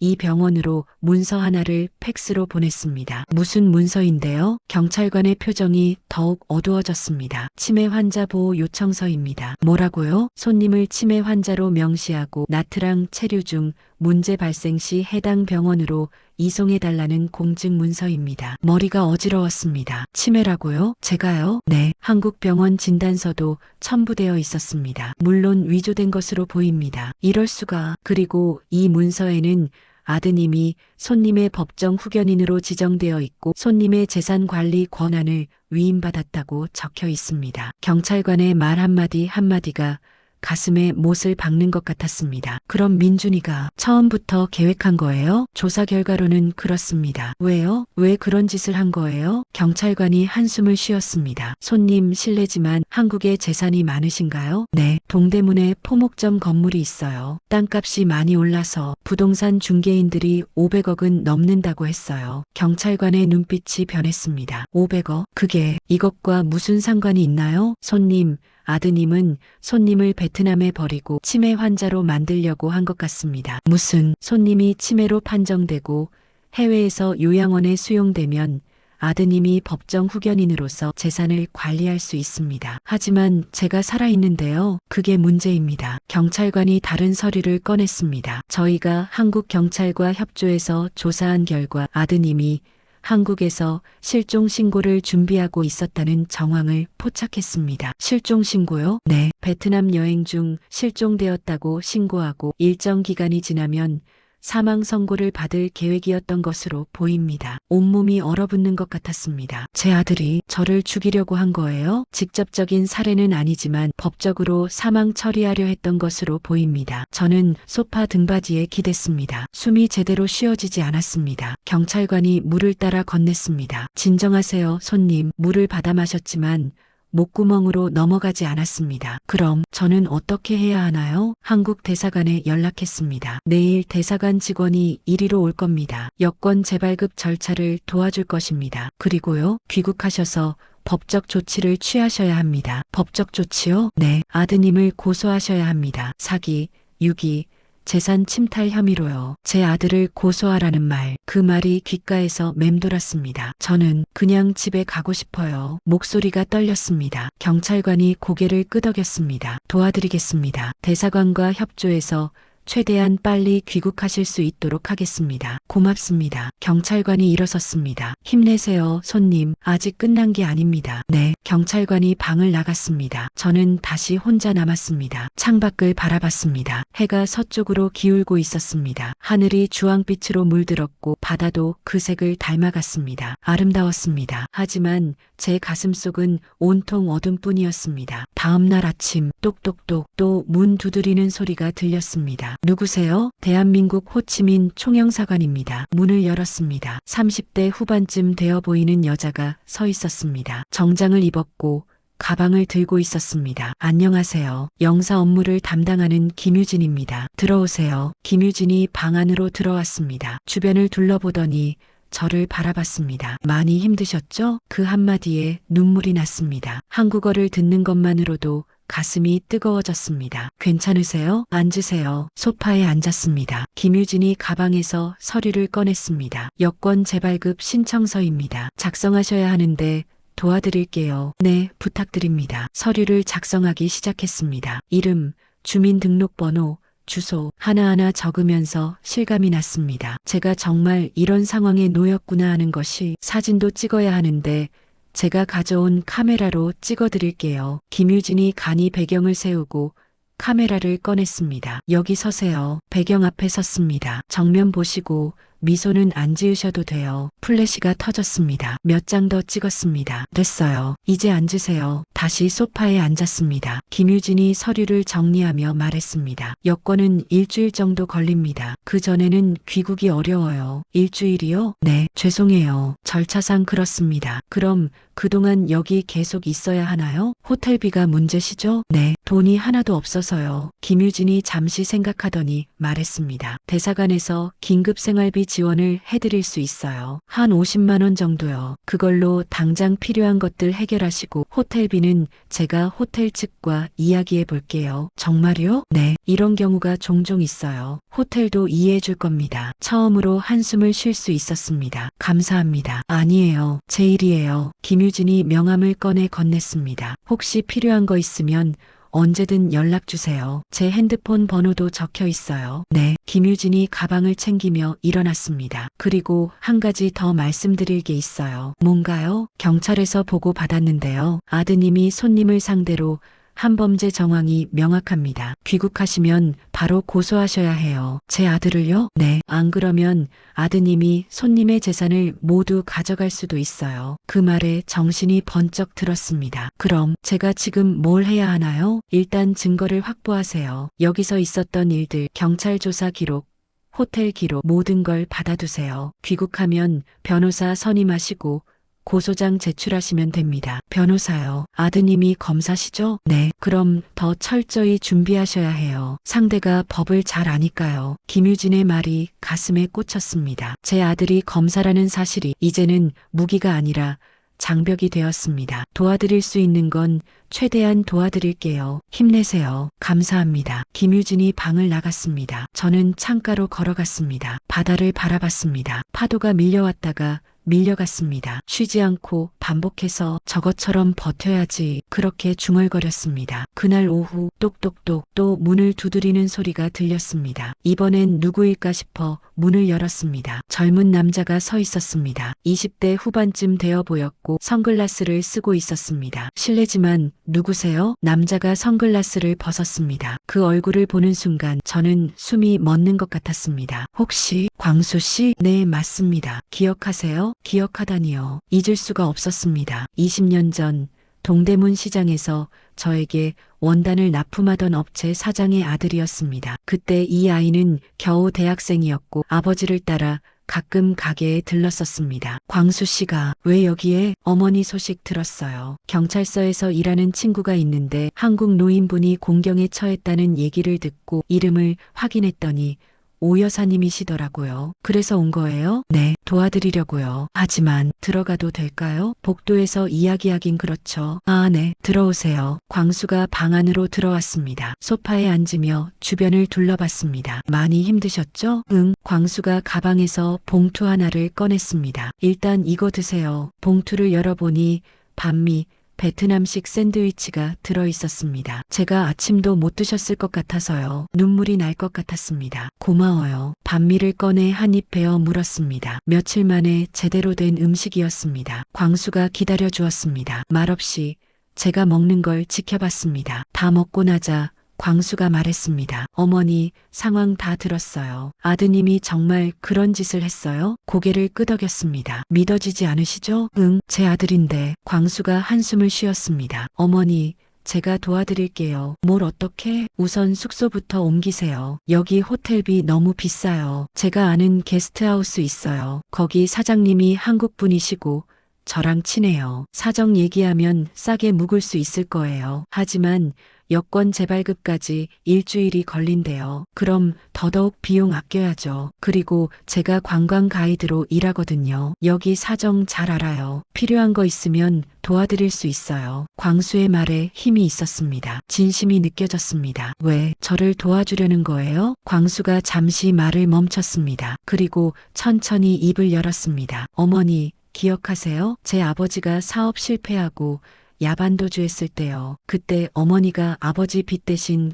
이 병원으로 문서 하나를 팩스로 보냈습니다. 무슨 문서인데요? 경찰관의 표정이 더욱 어두워졌습니다. 치매 환자 보호 요청서입니다. 뭐라고요? 손님을 치매 환자로 명시하고 나트랑 체류 중 문제 발생 시 해당 병원으로 이송해달라는 공증 문서입니다. 머리가 어지러웠습니다. 치매라고요? 제가요? 네. 한국 병원 진단서도 첨부되어 있었습니다. 물론 위조된 것으로 보입니다. 이럴 수가. 그리고 이 문서에는 아드님이 손님의 법정 후견인으로 지정되어 있고 손님의 재산 관리 권한을 위임받았다고 적혀 있습니다. 경찰관의 말 한마디 한마디가 가슴에 못을 박는 것 같았습니다. 그럼 민준이가 처음부터 계획한 거예요? 조사 결과로는 그렇습니다. 왜요? 왜 그런 짓을 한 거예요? 경찰관이 한숨을 쉬었습니다. 손님 실례지만 한국에 재산이 많으신가요? 네, 동대문에 포목점 건물이 있어요. 땅값이 많이 올라서 부동산 중개인들이 500억은 넘는다고 했어요. 경찰관의 눈빛이 변했습니다. 500억? 그게 이것과 무슨 상관이 있나요? 손님, 아드님은 손님을 베트남에 버리고 치매 환자로 만들려고 한 것 같습니다. 무슨 손님이 치매로 판정되고 해외에서 요양원에 수용되면 아드님이 법정 후견인으로서 재산을 관리할 수 있습니다. 하지만 제가 살아있는데요. 그게 문제입니다. 경찰관이 다른 서류를 꺼냈습니다. 저희가 한국 경찰과 협조해서 조사한 결과 아드님이 한국에서 실종 신고를 준비하고 있었다는 정황을 포착했습니다. 실종 신고요? 네. 베트남 여행 중 실종되었다고 신고하고 일정 기간이 지나면 사망 선고를 받을 계획이었던 것으로 보입니다. 온몸이 얼어붙는 것 같았습니다. 제 아들이 저를 죽이려고 한 거예요? 직접적인 살해는 아니지만 법적으로 사망 처리하려 했던 것으로 보입니다. 저는 소파 등받이에 기댔습니다. 숨이 제대로 쉬어지지 않았습니다. 경찰관이 물을 따라 건넸습니다. 진정하세요, 손님. 물을 받아 마셨지만 목구멍으로 넘어가지 않았습니다. 그럼 저는 어떻게 해야 하나요? 한국 대사관에 연락했습니다. 내일 대사관 직원이 이리로 올 겁니다. 여권 재발급 절차를 도와줄 것입니다. 그리고요, 귀국하셔서 법적 조치를 취하셔야 합니다. 법적 조치요? 네. 아드님을 고소하셔야 합니다. 사기, 유기, 재산 침탈 혐의로요. 제 아들을 고소하라는 말, 그 말이 귓가에서 맴돌았습니다. 저는 그냥 집에 가고 싶어요. 목소리가 떨렸습니다. 경찰관이 고개를 끄덕였습니다. 도와드리겠습니다. 대사관과 협조해서 최대한 빨리 귀국하실 수 있도록 하겠습니다. 고맙습니다. 경찰관이 일어섰습니다. 힘내세요, 손님. 아직 끝난 게 아닙니다. 네. 경찰관이 방을 나갔습니다. 저는 다시 혼자 남았습니다. 창밖을 바라봤습니다. 해가 서쪽으로 기울고 있었습니다. 하늘이 주황빛으로 물들었고 바다도 그 색을 닮아갔습니다. 아름다웠습니다. 하지만 제 가슴속은 온통 어둠뿐이었습니다. 다음 날 아침 똑똑똑 또 문 두드리는 소리가 들렸습니다. 누구세요? 대한민국 호치민 총영사관입니다. 문을 열었습니다. 30대 후반쯤 되어 보이는 여자가 서 있었습니다. 정장을 입었고 가방을 들고 있었습니다. 안녕하세요. 영사 업무를 담당하는 김유진입니다. 들어오세요. 김유진이 방 안으로 들어왔습니다. 주변을 둘러보더니 저를 바라봤습니다. 많이 힘드셨죠? 그 한마디에 눈물이 났습니다. 한국어를 듣는 것만으로도 가슴이 뜨거워졌습니다. 괜찮으세요? 앉으세요. 소파에 앉았습니다. 김유진이 가방에서 서류를 꺼냈습니다. 여권 재발급 신청서입니다. 작성하셔야 하는데 도와드릴게요. 네, 부탁드립니다. 서류를 작성하기 시작했습니다. 이름, 주민등록번호, 주소 하나하나 적으면서 실감이 났습니다. 제가 정말 이런 상황에 놓였구나 하는 것이 사진도 찍어야 하는데 제가 가져온 카메라로 찍어드릴게요. 김유진이 간이 배경을 세우고 카메라를 꺼냈습니다. 여기 서세요. 배경 앞에 섰습니다. 정면 보시고 미소는 안 지으셔도 돼요. 플래시가 터졌습니다. 몇 장 더 찍었습니다. 됐어요. 이제 앉으세요. 다시 소파에 앉았습니다. 김유진이 서류를 정리하며 말했습니다. 여권은 일주일 정도 걸립니다. 그 전에는 귀국이 어려워요. 일주일이요? 네, 죄송해요. 절차상 그렇습니다. 그럼 그동안 여기 계속 있어야 하나요? 호텔비가 문제시죠? 네, 돈이 하나도 없어서요. 김유진이 잠시 생각하더니 말했습니다. 대사관에서 긴급 생활비 지원을 해드릴 수 있어요. 한 50만 원 정도요. 그걸로 당장 필요한 것들 해결하시고 호텔비는 제가 호텔 측과 이야기해 볼게요. 정말요? 네, 이런 경우가 종종 있어요. 호텔도 이해해 줄 겁니다. 처음으로 한숨을 쉴 수 있었습니다. 감사합니다. 아니에요. 제 일이에요. 김유진이 명함을 꺼내 건넸습니다. 혹시 필요한 거 있으면 언제든 연락 주세요. 제 핸드폰 번호도 적혀 있어요. 네. 김유진이 가방을 챙기며 일어났습니다. 그리고 한 가지 더 말씀드릴 게 있어요. 뭔가요? 경찰에서 보고 받았는데요. 아드님이 손님을 상대로 한범죄 정황이 명확합니다. 귀국하시면 바로 고소하셔야 해요. 제 아들을요? 네. 안 그러면 아드님이 손님의 재산을 모두 가져갈 수도 있어요. 그 말에 정신이 번쩍 들었습니다. 그럼 제가 지금 뭘 해야 하나요? 일단 증거를 확보하세요. 여기서 있었던 일들, 경찰 조사 기록, 호텔 기록 모든 걸 받아두세요. 귀국하면 변호사 선임하시고 고소장 제출하시면 됩니다. 변호사요. 아드님이 검사시죠? 네. 그럼 더 철저히 준비하셔야 해요. 상대가 법을 잘 아니까요. 김유진의 말이 가슴에 꽂혔습니다. 제 아들이 검사라는 사실이 이제는 무기가 아니라 장벽이 되었습니다. 도와드릴 수 있는 건 최대한 도와드릴게요. 힘내세요. 감사합니다. 김유진이 방을 나갔습니다. 저는 창가로 걸어갔습니다. 바다를 바라봤습니다. 파도가 밀려왔다가 밀려갔습니다. 쉬지 않고 반복해서 저것처럼 버텨야지 그렇게 중얼거렸습니다. 그날 오후 똑똑똑 또 문을 두드리는 소리가 들렸습니다. 이번엔 누구일까 싶어 문을 열었습니다. 젊은 남자가 서 있었습니다. 20대 후반쯤 되어 보였고 선글라스를 쓰고 있었습니다. 실례지만 누구세요? 남자가 선글라스를 벗었습니다. 그 얼굴을 보는 순간 저는 숨이 멎는 것 같았습니다. 혹시 광수 씨? 네, 맞습니다. 기억하세요? 기억하다니요. 잊을 수가 없었습니다. 20년 전 동대문 시장에서 저에게 원단을 납품하던 업체 사장의 아들이었습니다. 그때 이 아이는 겨우 대학생이었고 아버지를 따라 가끔 가게에 들렀었습니다. 광수 씨가 왜 여기에? 어머니 소식 들었어요. 경찰서에서 일하는 친구가 있는데 한국 노인분이 공경에 처했다는 얘기를 듣고 이름을 확인했더니 오 여사님이시더라고요. 그래서 온 거예요? 네, 도와드리려고요. 하지만 들어가도 될까요? 복도에서 이야기하긴 그렇죠. 아, 네, 들어오세요. 광수가 방 안으로 들어왔습니다. 소파에 앉으며 주변을 둘러봤습니다. 많이 힘드셨죠? 응. 광수가 가방에서 봉투 하나를 꺼냈습니다. 일단 이거 드세요. 봉투를 열어보니 반미 베트남식 샌드위치가 들어 있었습니다. 제가 아침도 못 드셨을 것 같아서요. 눈물이 날 것 같았습니다. 고마워요. 반미를 꺼내 한 입 베어 물었습니다. 며칠 만에 제대로 된 음식이었습니다. 광수가 기다려 주었습니다. 말없이 제가 먹는 걸 지켜봤습니다. 다 먹고 나자 광수가 말했습니다. 어머니, 상황 다 들었어요. 아드님이 정말 그런 짓을 했어요? 고개를 끄덕였습니다. 믿어지지 않으시죠? 응, 제 아들인데. 광수가 한숨을 쉬었습니다. 어머니, 제가 도와드릴게요. 뭘 어떻게? 우선 숙소부터 옮기세요. 여기 호텔비 너무 비싸요. 제가 아는 게스트하우스 있어요. 거기 사장님이 한국분이시고 저랑 친해요. 사정 얘기하면 싸게 묵을 수 있을 거예요. 하지만 여권 재발급까지 일주일이 걸린대요. 그럼 더더욱 비용 아껴야죠. 그리고 제가 관광 가이드로 일하거든요. 여기 사정 잘 알아요. 필요한 거 있으면 도와드릴 수 있어요. 광수의 말에 힘이 있었습니다. 진심이 느껴졌습니다. 왜 저를 도와주려는 거예요? 광수가 잠시 말을 멈췄습니다. 그리고 천천히 입을 열었습니다. 어머니, 기억하세요? 제 아버지가 사업 실패하고 야반도주 했을 때요. 그때 어머니가 아버지 빚 대신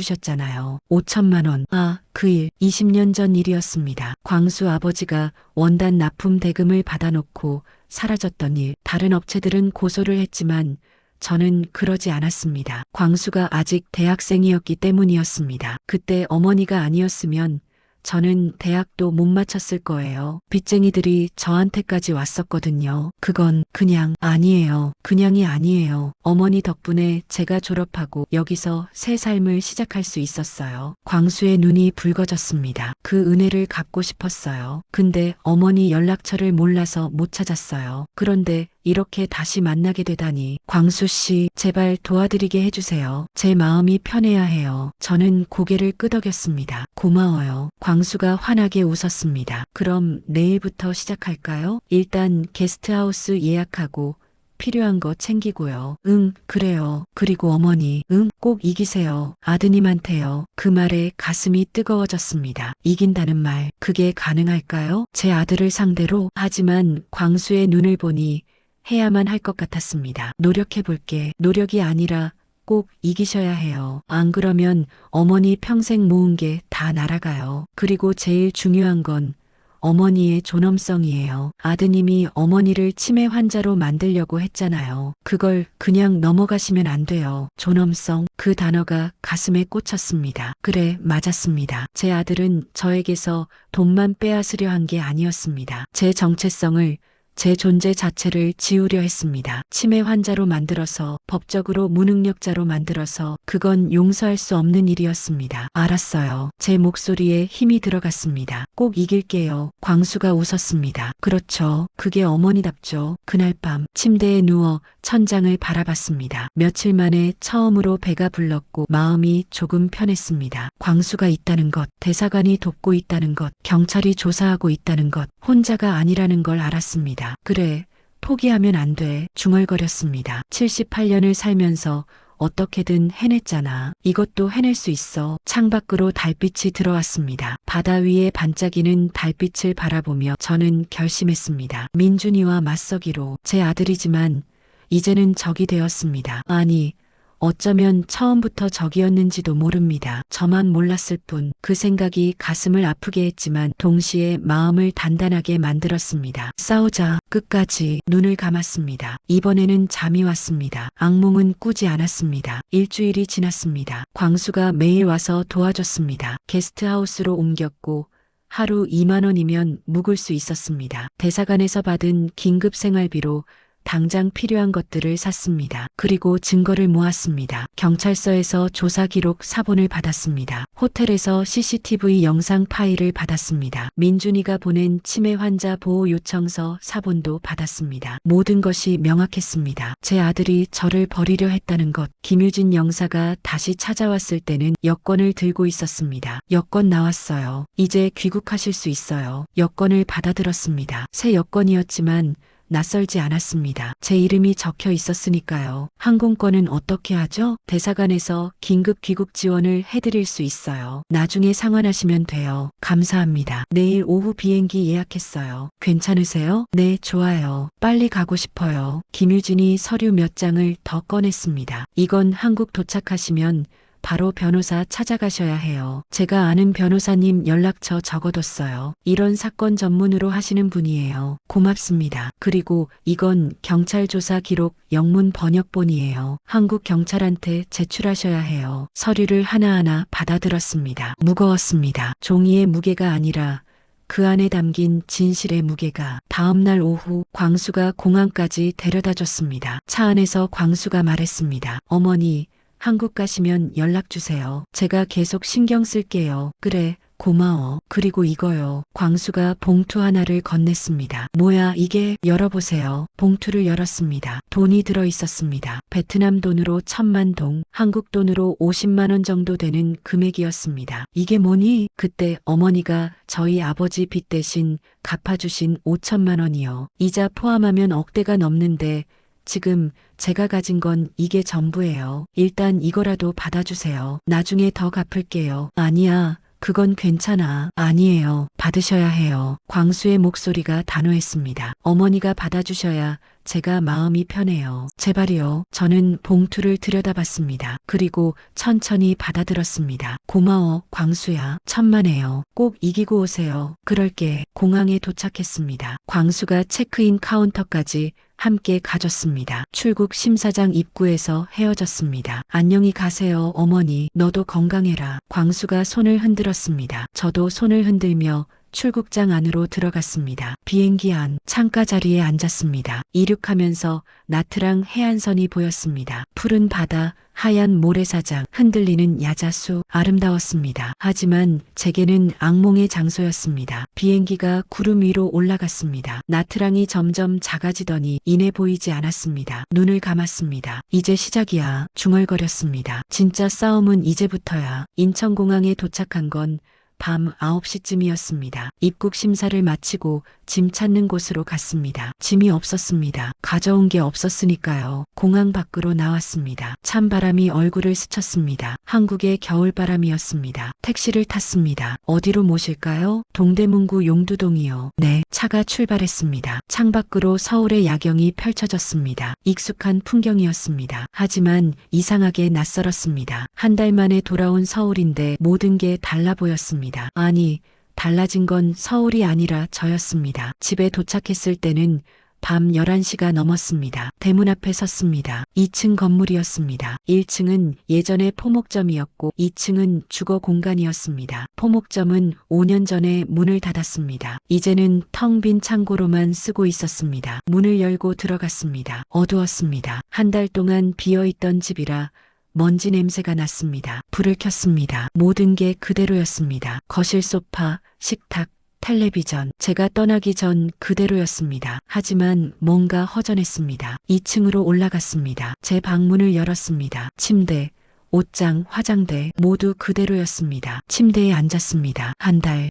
갚아주셨잖아요. 5천만 원. 그 일 20년 전 일이었습니다. 광수 아버지가 원단 납품 대금을 받아놓고 사라졌던 일. 다른 업체들은 고소를 했지만 저는 그러지 않았습니다. 광수가 아직 대학생이었기 때문이었습니다. 그때 어머니가 아니었으면 저는 대학도 못 마쳤을 거예요. 빚쟁이들이 저한테까지 왔었거든요. 그건 그냥 아니에요. 그냥이 아니에요. 어머니 덕분에 제가 졸업하고 여기서 새 삶을 시작할 수 있었어요. 광수의 눈이 붉어졌습니다. 그 은혜를 갚고 싶었어요. 근데 어머니 연락처를 몰라서 못 찾았어요. 그런데 이렇게 다시 만나게 되다니. 광수 씨, 제발 도와드리게 해주세요. 제 마음이 편해야 해요. 저는 고개를 끄덕였습니다. 고마워요. 광수가 환하게 웃었습니다. 그럼 내일부터 시작할까요? 일단 게스트하우스 예약하고 필요한 거 챙기고요. 응, 그래요. 그리고 어머니, 응, 꼭 이기세요. 아드님한테요. 그 말에 가슴이 뜨거워졌습니다. 이긴다는 말, 그게 가능할까요? 제 아들을 상대로? 하지만 광수의 눈을 보니 해야만 할 것 같았습니다. 노력해볼게. 노력이 아니라 꼭 이기셔야 해요. 안 그러면 어머니 평생 모은 게 다 날아가요. 그리고 제일 중요한 건 어머니의 존엄성이에요. 아드님이 어머니를 치매 환자로 만들려고 했잖아요. 그걸 그냥 넘어가시면 안 돼요. 존엄성, 그 단어가 가슴에 꽂혔습니다. 그래, 맞았습니다. 제 아들은 저에게서 돈만 빼앗으려 한 게 아니었습니다. 제 정체성을, 제 존재 자체를 지우려 했습니다. 치매 환자로 만들어서, 법적으로 무능력자로 만들어서, 그건 용서할 수 없는 일이었습니다. 알았어요. 제 목소리에 힘이 들어갔습니다. 꼭 이길게요. 광수가 웃었습니다. 그렇죠. 그게 어머니답죠. 그날 밤 침대에 누워 천장을 바라봤습니다. 며칠 만에 처음으로 배가 불렀고 마음이 조금 편했습니다. 광수가 있다는 것, 대사관이 돕고 있다는 것, 경찰이 조사하고 있다는 것, 혼자가 아니라는 걸 알았습니다. 그래, 포기하면 안 돼. 중얼거렸습니다. 78년을 살면서 어떻게든 해냈잖아. 이것도 해낼 수 있어. 창밖으로 달빛이 들어왔습니다. 바다 위에 반짝이는 달빛을 바라보며 저는 결심했습니다. 민준이와 맞서기로. 제 아들이지만 이제는 적이 되었습니다. 아니, 어쩌면 처음부터 적이었는지도 모릅니다. 저만 몰랐을 뿐. 그 생각이 가슴을 아프게 했지만 동시에 마음을 단단하게 만들었습니다. 싸우자. 끝까지. 눈을 감았습니다. 이번에는 잠이 왔습니다. 악몽은 꾸지 않았습니다. 일주일이 지났습니다. 광수가 매일 와서 도와줬습니다. 게스트하우스로 옮겼고 하루 2만 원이면 묵을 수 있었습니다. 대사관에서 받은 긴급 생활비로 당장 필요한 것들을 샀습니다. 그리고 증거를 모았습니다. 경찰서에서 조사 기록 사본을 받았습니다. 호텔에서 CCTV 영상 파일을 받았습니다. 민준이가 보낸 치매 환자 보호 요청서 사본도 받았습니다. 모든 것이 명확했습니다. 제 아들이 저를 버리려 했다는 것. 김유진 영사가 다시 찾아왔을 때는 여권을 들고 있었습니다. 여권 나왔어요. 이제 귀국하실 수 있어요. 여권을 받아들었습니다. 새 여권이었지만 낯설지 않았습니다. 제 이름이 적혀 있었으니까요. 항공권은 어떻게 하죠? 대사관에서 긴급 귀국 지원을 해드릴 수 있어요. 나중에 상환하시면 돼요. 감사합니다. 내일 오후 비행기 예약했어요. 괜찮으세요? 네, 좋아요. 빨리 가고 싶어요. 김유진이 서류 몇 장을 더 꺼냈습니다. 이건 한국 도착하시면 바로 변호사 찾아가셔야 해요. 제가 아는 변호사님 연락처 적어뒀어요. 이런 사건 전문으로 하시는 분이에요. 고맙습니다. 그리고 이건 경찰 조사 기록 영문 번역본이에요. 한국 경찰한테 제출하셔야 해요. 서류를 하나하나 받아들었습니다. 무거웠습니다. 종이의 무게가 아니라 그 안에 담긴 진실의 무게가. 다음 날 오후 광수가 공항까지 데려다 줬습니다. 차 안에서 광수가 말했습니다. 어머니, 한국 가시면 연락 주세요. 제가 계속 신경 쓸게요. 그래, 고마워. 그리고 이거요. 광수가 봉투 하나를 건넸습니다. 뭐야 이게? 열어보세요. 봉투를 열었습니다. 돈이 들어 있었습니다. 베트남 돈으로 1,000만 동, 한국 돈으로 50만 원 정도 되는 금액이었습니다. 이게 뭐니? 그때 어머니가 저희 아버지 빚 대신 갚아주신 5천만 원이요. 이자 포함하면 억대가 넘는데 지금 제가 가진 건 이게 전부예요. 일단 이거라도 받아주세요. 나중에 더 갚을게요. 아니야. 그건 괜찮아. 아니에요. 받으셔야 해요. 광수의 목소리가 단호했습니다. 어머니가 받아주셔야 제가 마음이 편해요. 제발이요. 저는 봉투를 들여다봤습니다. 그리고 천천히 받아들었습니다. 고마워, 광수야. 천만에요. 꼭 이기고 오세요. 그럴게. 공항에 도착했습니다. 광수가 체크인 카운터까지 함께 가줬습니다. 출국 심사장 입구에서 헤어졌습니다. 안녕히 가세요, 어머니. 너도 건강해라. 광수가 손을 흔들었습니다. 저도 손을 흔들며 출국장 안으로 들어갔습니다. 비행기 안 창가 자리에 앉았습니다. 이륙하면서 나트랑 해안선이 보였습니다. 푸른 바다, 하얀 모래사장, 흔들리는 야자수, 아름다웠습니다. 하지만 제게는 악몽의 장소였습니다. 비행기가 구름 위로 올라갔습니다. 나트랑이 점점 작아지더니 이내 보이지 않았습니다. 눈을 감았습니다. 이제 시작이야. 중얼거렸습니다. 진짜 싸움은 이제부터야. 인천공항에 도착한 건 밤 9시쯤이었습니다. 입국 심사를 마치고 짐 찾는 곳으로 갔습니다. 짐이 없었습니다. 가져온 게 없었으니까요. 공항 밖으로 나왔습니다. 찬바람이 얼굴을 스쳤습니다. 한국의 겨울바람이었습니다. 택시를 탔습니다. 어디로 모실까요? 동대문구 용두동이요. 네, 차가 출발했습니다. 창밖으로 서울의 야경이 펼쳐졌습니다. 익숙한 풍경이었습니다. 하지만 이상하게 낯설었습니다. 한 달 만에 돌아온 서울인데 모든 게 달라 보였습니다. 아니, 달라진 건 서울이 아니라 저였습니다. 집에 도착했을 때는 밤 11시가 넘었습니다. 대문 앞에 섰습니다. 2층 건물이었습니다. 1층은 예전의 포목점이었고 2층은 주거 공간이었습니다. 포목점은 5년 전에 문을 닫았습니다. 이제는 텅 빈 창고로만 쓰고 있었습니다. 문을 열고 들어갔습니다. 어두웠습니다. 한 달 동안 비어있던 집이라 먼지 냄새가 났습니다. 불을 켰습니다. 모든 게 그대로였습니다. 거실 소파, 식탁, 텔레비전. 제가 떠나기 전 그대로였습니다. 하지만 뭔가 허전했습니다. 2층으로 올라갔습니다. 제 방문을 열었습니다. 침대, 옷장, 화장대 모두 그대로였습니다. 침대에 앉았습니다.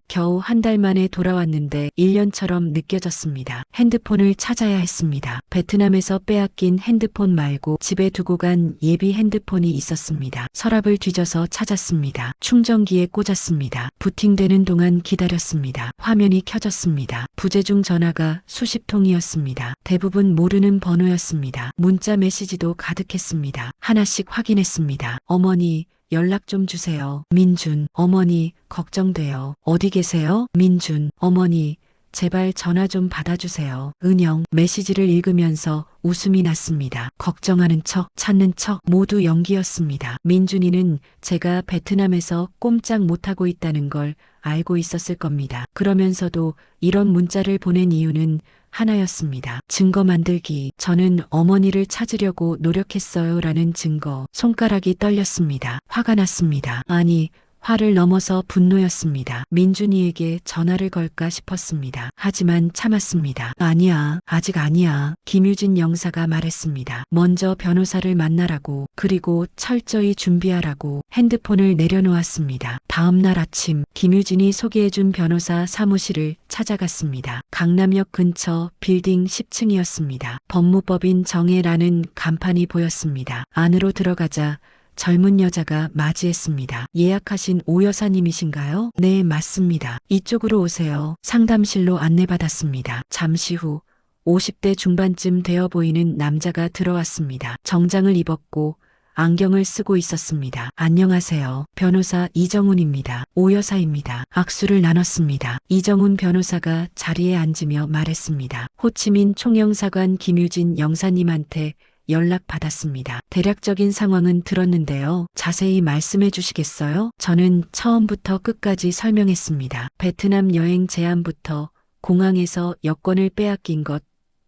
겨우 한 달 만에 돌아왔는데 1년처럼 느껴졌습니다. 핸드폰을 찾아야 했습니다. 베트남에서 빼앗긴 핸드폰 말고 집에 두고 간 예비 핸드폰이 있었습니다. 서랍을 뒤져서 찾았습니다. 충전기에 꽂았습니다. 부팅되는 동안 기다렸습니다. 화면이 켜졌습니다. 부재중 전화가 수십 통이었습니다. 대부분 모르는 번호였습니다. 문자 메시지도 가득했습니다. 하나씩 확인했습니다. 어머니, 연락 좀 주세요. 민준, 어머니, 걱정돼요. 어디 계세요? 민준, 어머니, 제발 전화 좀 받아주세요. 은영, 메시지를 읽으면서 웃음이 났습니다. 걱정하는 척, 찾는 척 모두 연기였습니다. 민준이는 제가 베트남에서 꼼짝 못하고 있다는 걸 알고 있었을 겁니다. 그러면서도 이런 문자를 보낸 이유는 하나였습니다. 증거 만들기. 저는 어머니를 찾으려고 노력했어요. 라는 증거. 손가락이 떨렸습니다. 화가 났습니다. 아니, 화를 넘어서 분노였습니다. 민준이에게 전화를 걸까 싶었습니다. 하지만 참았습니다. 아니야, 아직 아니야. 김유진 영사가 말했습니다. 먼저 변호사를 만나라고, 그리고 철저히 준비하라고. 핸드폰을 내려놓았습니다. 다음 날 아침 김유진이 소개해준 변호사 사무실을 찾아갔습니다. 강남역 근처 빌딩 10층이었습니다. 법무법인 정혜라는 간판이 보였습니다. 안으로 들어가자 젊은 여자가 맞이했습니다. 예약하신 오 여사님이신가요? 네, 맞습니다. 이쪽으로 오세요. 상담실로 안내받았습니다. 잠시 후 50대 중반쯤 되어 보이는 남자가 들어왔습니다. 정장을 입었고 안경을 쓰고 있었습니다. 안녕하세요. 변호사 이정훈입니다. 오 여사입니다. 악수를 나눴습니다. 이정훈 변호사가 자리에 앉으며 말했습니다. 호치민 총영사관 김유진 영사님한테 연락받았습니다. 대략적인 상황은 들었는데요. 자세히 말씀해 주시겠어요? 저는 처음부터 끝까지 설명했습니다. 베트남 여행 제안부터 공항에서 여권을 빼앗긴 것,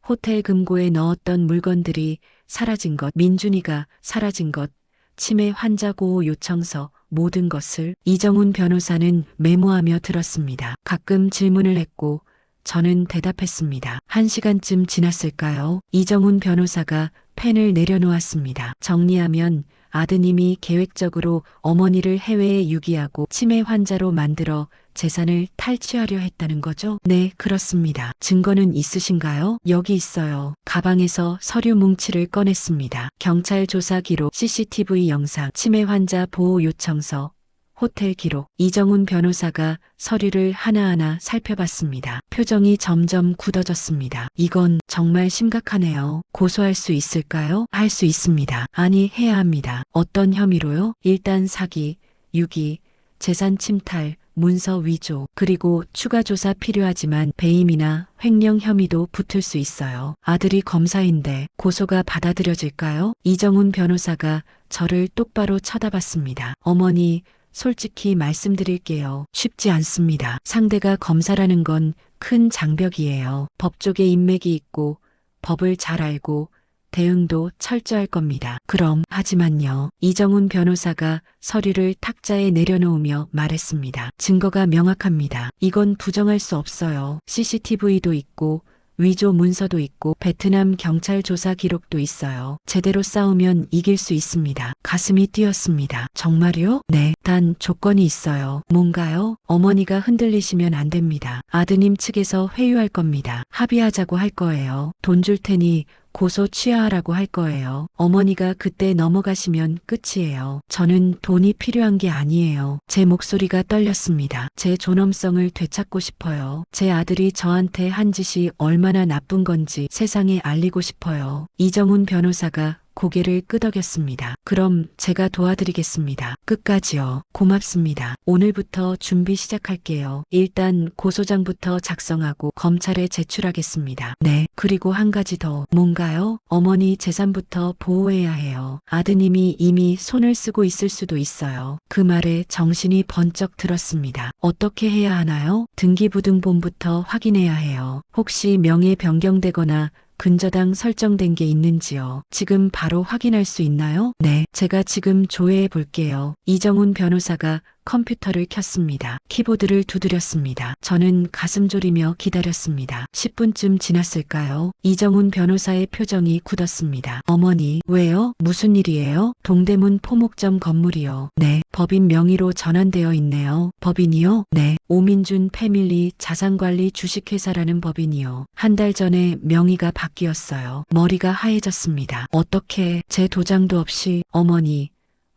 호텔 금고에 넣었던 물건들이 사라진 것, 민준이가 사라진 것, 치매 환자 보호 요청서, 모든 것을 이정훈 변호사는 메모하며 들었습니다. 가끔 질문을 했고 저는 대답했습니다. 1시간쯤 지났을까요? 이정훈 변호사가 펜을 내려놓았습니다. 정리하면 아드님이 계획적으로 어머니를 해외에 유기하고 치매 환자로 만들어 재산을 탈취하려 했다는 거죠? 네, 그렇습니다. 증거는 있으신가요? 여기 있어요. 가방에서 서류 뭉치를 꺼냈습니다. 경찰 조사 기록, CCTV 영상, 치매 환자 보호 요청서, 호텔 기록. 이정훈 변호사가 서류를 하나하나 살펴봤습니다. 표정이 점점 굳어졌습니다. 이건 정말 심각하네요. 고소할 수 있을까요? 할 수 있습니다. 아니, 해야 합니다. 어떤 혐의로요? 일단 사기, 유기, 재산 침탈, 문서 위조, 그리고 추가 조사 필요하지만 배임이나 횡령 혐의도 붙을 수 있어요. 아들이 검사인데 고소가 받아들여질까요? 이정훈 변호사가 저를 똑바로 쳐다봤습니다. 어머니, 솔직히 말씀드릴게요. 쉽지 않습니다. 상대가 검사라는 건 큰 장벽이에요. 법조계 인맥이 있고 법을 잘 알고 대응도 철저할 겁니다. 그럼, 하지만요. 이정훈 변호사가 서류를 탁자에 내려놓으며 말했습니다. 증거가 명확합니다. 이건 부정할 수 없어요. CCTV도 있고 위조 문서도 있고 베트남 경찰 조사 기록도 있어요. 제대로 싸우면 이길 수 있습니다. 가슴이 뛰었습니다. 정말요? 네, 단 조건이 있어요. 뭔가요? 어머니가 흔들리시면 안 됩니다. 아드님 측에서 회유할 겁니다. 합의하자고 할 거예요. 돈 줄 테니 고소 취하하라고 할 거예요. 어머니가 그때 넘어가시면 끝이에요. 저는 돈이 필요한 게 아니에요. 제 목소리가 떨렸습니다. 제 존엄성을 되찾고 싶어요. 제 아들이 저한테 한 짓이 얼마나 나쁜 건지 세상에 알리고 싶어요. 이정훈 변호사가 고개를 끄덕였습니다. 그럼 제가 도와드리겠습니다. 끝까지요. 고맙습니다. 오늘부터 준비 시작할게요. 일단 고소장부터 작성하고 검찰에 제출하겠습니다. 네, 그리고 한 가지 더. 뭔가요? 어머니 재산부터 보호해야 해요. 아드님이 이미 손을 쓰고 있을 수도 있어요. 그 말에 정신이 번쩍 들었습니다. 어떻게 해야 하나요? 등기부등본부터 확인해야 해요. 혹시 명예 변경되거나 근저당 설정된 게 있는지요? 지금 바로 확인할 수 있나요? 네, 제가 지금 조회해 볼게요. 이정훈 변호사가 컴퓨터를 켰습니다. 키보드를 두드렸습니다. 저는 가슴 졸이며 기다렸습니다. 10분쯤 지났을까요? 이정훈 변호사의 표정이 굳었습니다. 어머니, 왜요? 무슨 일이에요? 동대문 포목점 건물이요. 네, 법인 명의로 전환되어 있네요. 법인이요? 네, 오민준 패밀리 자산관리 주식회사라는 법인이요. 한 달 전에 명의가 바뀌었어요. 머리가 하얘졌습니다. 어떻게 제 도장도 없이. 어머니,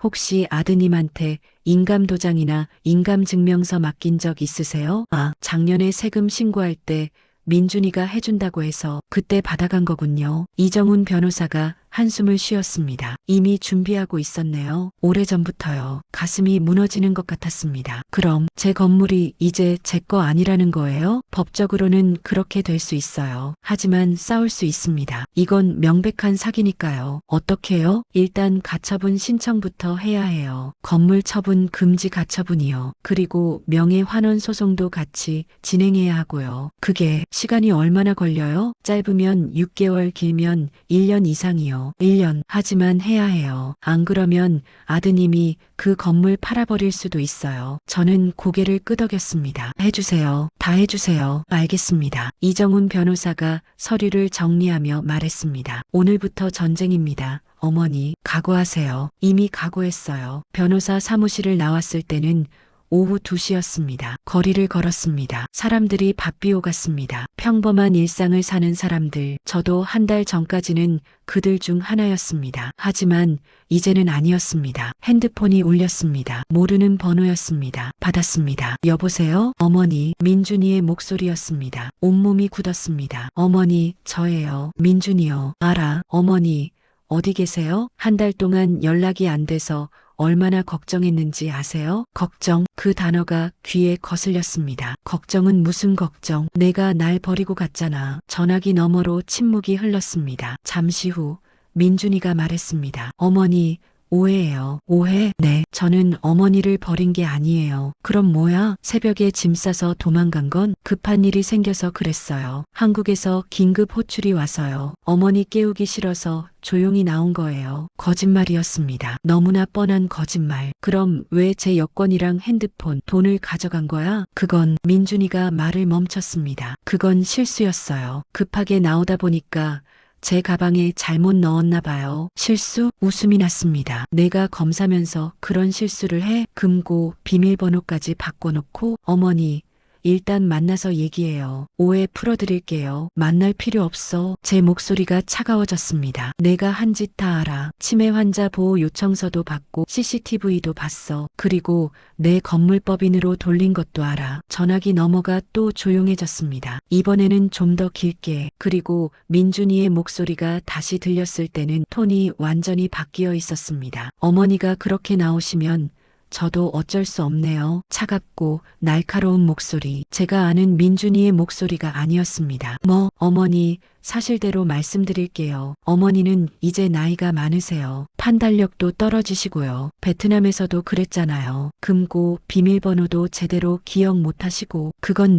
혹시 아드님한테 인감도장이나 인감증명서 맡긴 적 있으세요? 아, 작년에 세금 신고할 때 민준이가 해준다고 해서 그때 받아간 거군요. 이정훈 변호사가 한숨을 쉬었습니다. 이미 준비하고 있었네요. 오래전부터요. 가슴이 무너지는 것 같았습니다. 그럼 제 건물이 이제 제 거 아니라는 거예요? 법적으로는 그렇게 될 수 있어요. 하지만 싸울 수 있습니다. 이건 명백한 사기니까요. 어떻게요? 일단 가처분 신청부터 해야 해요. 건물 처분 금지 가처분이요. 그리고 명예환원 소송도 같이 진행해야 하고요. 그게 시간이 얼마나 걸려요? 짧으면 6개월, 길면 1년 이상이요. 1년이요. 1년. 하지만 해야 해요. 안 그러면 아드님이 그 건물 팔아버릴 수도 있어요. 저는 고개를 끄덕였습니다. 해주세요. 다 해주세요. 알겠습니다. 이정훈 변호사가 서류를 정리하며 말했습니다. 오늘부터 전쟁입니다. 어머니, 각오하세요. 이미 각오했어요. 변호사 사무실을 나왔을 때는 오후 2시였습니다. 거리를 걸었습니다. 사람들이 바삐 오갔습니다. 평범한 일상을 사는 사람들, 저도 한 달 전까지는 그들 중 하나였습니다. 하지만 이제는 아니었습니다. 핸드폰이 울렸습니다. 모르는 번호였습니다. 받았습니다. 여보세요? 어머니, 민준이의 목소리였습니다. 온몸이 굳었습니다. 어머니, 저예요. 민준이요. 알아. 어머니, 어디 계세요? 한 달 동안 연락이 안 돼서 얼마나 걱정했는지 아세요? 걱정, 그 단어가 귀에 거슬렸습니다. 걱정은 무슨 걱정? 내가 날 버리고 갔잖아. 전화기 너머로 침묵이 흘렀습니다. 잠시 후 민준이가 말했습니다. 어머니, 오해예요. 오해? 네, 저는 어머니를 버린 게 아니에요. 그럼 뭐야? 새벽에 짐 싸서 도망간 건 급한 일이 생겨서 그랬어요. 한국에서 긴급 호출이 와서요. 어머니 깨우기 싫어서 조용히 나온 거예요. 거짓말이었습니다. 너무나 뻔한 거짓말. 그럼 왜 제 여권이랑 핸드폰, 돈을 가져간 거야? 그건 민준이가 말을 멈췄습니다. 그건 실수였어요. 급하게 나오다 보니까 제 가방에 잘못 넣었나 봐요. 실수? 웃음이 났습니다. 내가 검사면서 그런 실수를 해? 금고 비밀번호까지 바꿔놓고. 어머니, 일단 만나서 얘기해요. 오해 풀어드릴게요. 만날 필요 없어. 제 목소리가 차가워졌습니다. 내가 한 짓 다 알아. 치매 환자 보호 요청서도 받고 CCTV도 봤어. 그리고 내 건물법인으로 돌린 것도 알아. 전화기 넘어가 또 조용해졌습니다. 이번에는 좀 더 길게. 그리고 민준이의 목소리가 다시 들렸을 때는 톤이 완전히 바뀌어 있었습니다. 어머니가 그렇게 나오시면 저도 어쩔 수 없네요. 차갑고 날카로운 목소리. 제가 아는 민준이의 목소리가 아니었습니다. 어머니, 사실대로 말씀드릴게요. 어머니는 이제 나이가 많으세요. 판단력도 떨어지시고요. 베트남에서도 그랬잖아요. 금고 비밀번호도 제대로 기억 못하시고. 그건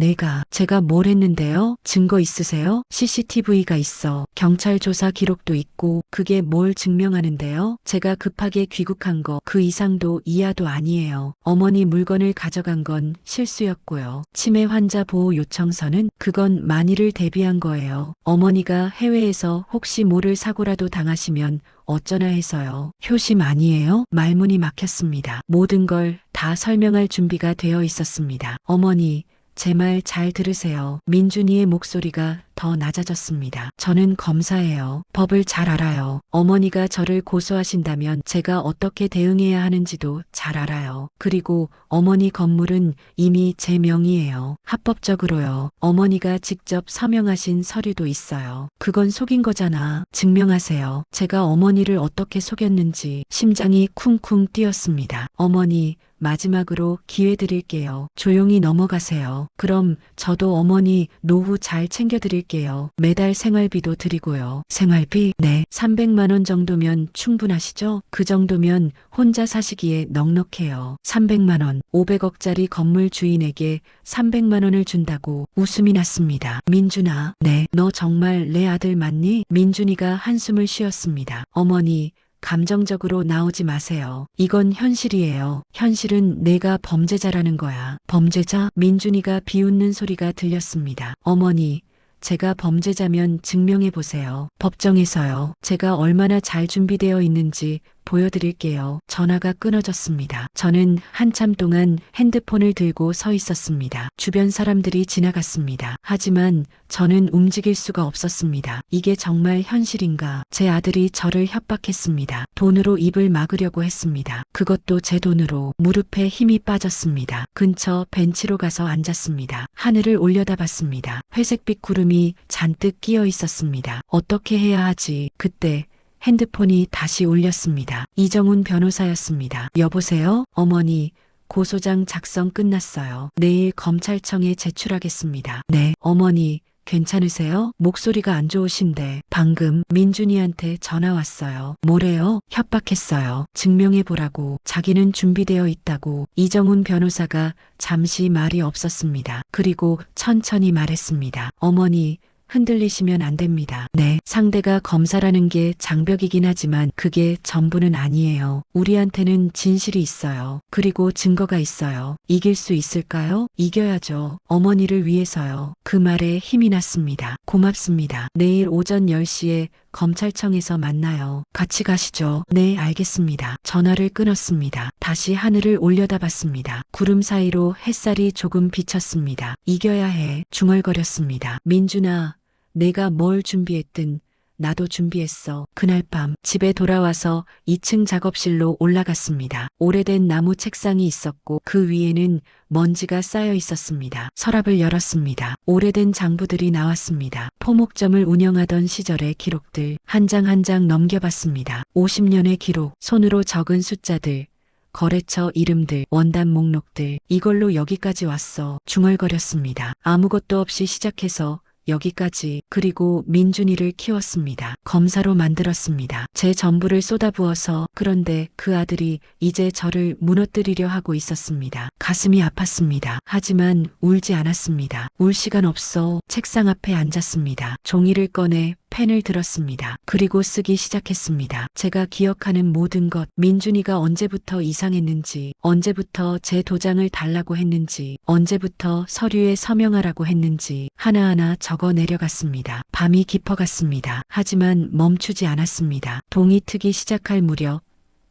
제가 뭘 했는데요? 증거 있으세요? CCTV가 있어. 경찰 조사 기록도 있고. 그게 뭘 증명하는데요? 제가 급하게 귀국한 거 그 이상도 이하도 아니에요. 어머니 물건을 가져간 건 실수였고요. 치매 환자 보호 요청서는 그건 만일을 대비한 거예요. 어머니가 해외에서 혹시 모를 사고라도 당하시면 어쩌나 해서요. 효심 아니에요? 말문이 막혔습니다. 모든 걸 다 설명할 준비가 되어 있었습니다. 어머니, 제 말 잘 들으세요. 민준이의 목소리가 더 낮아졌습니다. 저는 검사예요. 법을 잘 알아요. 어머니가 저를 고소하신다면 제가 어떻게 대응해야 하는지도 잘 알아요. 그리고 어머니 건물은 이미 제 명의예요. 합법적으로요. 어머니가 직접 서명하신 서류도 있어요. 그건 속인 거잖아. 증명하세요. 제가 어머니를 어떻게 속였는지. 심장이 쿵쿵 뛰었습니다. 어머니, 마지막으로 기회 드릴게요. 조용히 넘어가세요. 그럼 저도 어머니 노후 잘 챙겨드릴게요. 매달 생활비도 드리고요. 생활비? 네. 300만 원 정도면 충분하시죠? 그 정도면 혼자 사시기에 넉넉해요. 300만 원, 500억짜리 건물 주인에게 300만 원을 준다고. 웃음이 났습니다. 민준아, 네. 너 정말 내 아들 맞니? 민준이가 한숨을 쉬었습니다. 어머니, 감정적으로 나오지 마세요. 이건 현실이에요. 현실은 내가 범죄자라는 거야. 범죄자? 민준이가 비웃는 소리가 들렸습니다. 어머니, 제가 범죄자면 증명해 보세요. 법정에서요. 제가 얼마나 잘 준비되어 있는지 보여드릴게요. 전화가 끊어졌습니다. 저는 한참 동안 핸드폰을 들고 서 있었습니다. 주변 사람들이 지나갔습니다. 하지만 저는 움직일 수가 없었습니다. 이게 정말 현실인가? 제 아들이 저를 협박했습니다. 돈으로 입을 막으려고 했습니다. 그것도 제 돈으로. 무릎에 힘이 빠졌습니다. 근처 벤치로 가서 앉았습니다. 하늘을 올려다봤습니다. 회색빛 구름이 잔뜩 끼어 있었습니다. 어떻게 해야 하지? 그때 핸드폰이 다시 울렸습니다. 이정훈 변호사였습니다. 여보세요? 어머니, 고소장 작성 끝났어요. 내일 검찰청에 제출하겠습니다. 네. 어머니, 괜찮으세요? 목소리가 안 좋으신데 방금 민준이한테 전화 왔어요. 뭐래요? 협박했어요. 증명해 보라고. 자기는 준비되어 있다고. 이정훈 변호사가 잠시 말이 없었습니다. 그리고 천천히 말했습니다. 어머니, 흔들리시면 안 됩니다. 네, 상대가 검사라는 게 장벽이긴 하지만 그게 전부는 아니에요. 우리한테는 진실이 있어요. 그리고 증거가 있어요. 이길 수 있을까요? 이겨야죠. 어머니를 위해서요. 그 말에 힘이 났습니다. 고맙습니다. 내일 오전 10시에 검찰청에서 만나요. 같이 가시죠. 네, 알겠습니다. 전화를 끊었습니다. 다시 하늘을 올려다봤습니다. 구름 사이로 햇살이 조금 비쳤습니다. 이겨야 해. 중얼거렸습니다. 민준아, 내가 뭘 준비했든 나도 준비했어. 그날 밤 집에 돌아와서 2층 작업실로 올라갔습니다. 오래된 나무 책상이 있었고 그 위에는 먼지가 쌓여 있었습니다. 서랍을 열었습니다. 오래된 장부들이 나왔습니다. 포목점을 운영하던 시절의 기록들 한 장 한 장 넘겨봤습니다. 50년의 기록, 손으로 적은 숫자들, 거래처 이름들, 원단 목록들, 이걸로 여기까지 왔어. 중얼거렸습니다. 아무것도 없이 시작해서 여기까지, 그리고 민준이를 키웠습니다. 검사로 만들었습니다. 제 전부를 쏟아부어서. 그런데 그 아들이 이제 저를 무너뜨리려 하고 있었습니다. 가슴이 아팠습니다. 하지만 울지 않았습니다. 울 시간 없어. 책상 앞에 앉았습니다. 종이를 꺼내 펜을 들었습니다. 그리고 쓰기 시작했습니다. 제가 기억하는 모든 것, 민준이가 언제부터 이상했는지, 언제부터 제 도장을 달라고 했는지, 언제부터 서류에 서명하라고 했는지 하나하나 적어 내려갔습니다. 밤이 깊어갔습니다. 하지만 멈추지 않았습니다. 동이 트기 시작할 무렵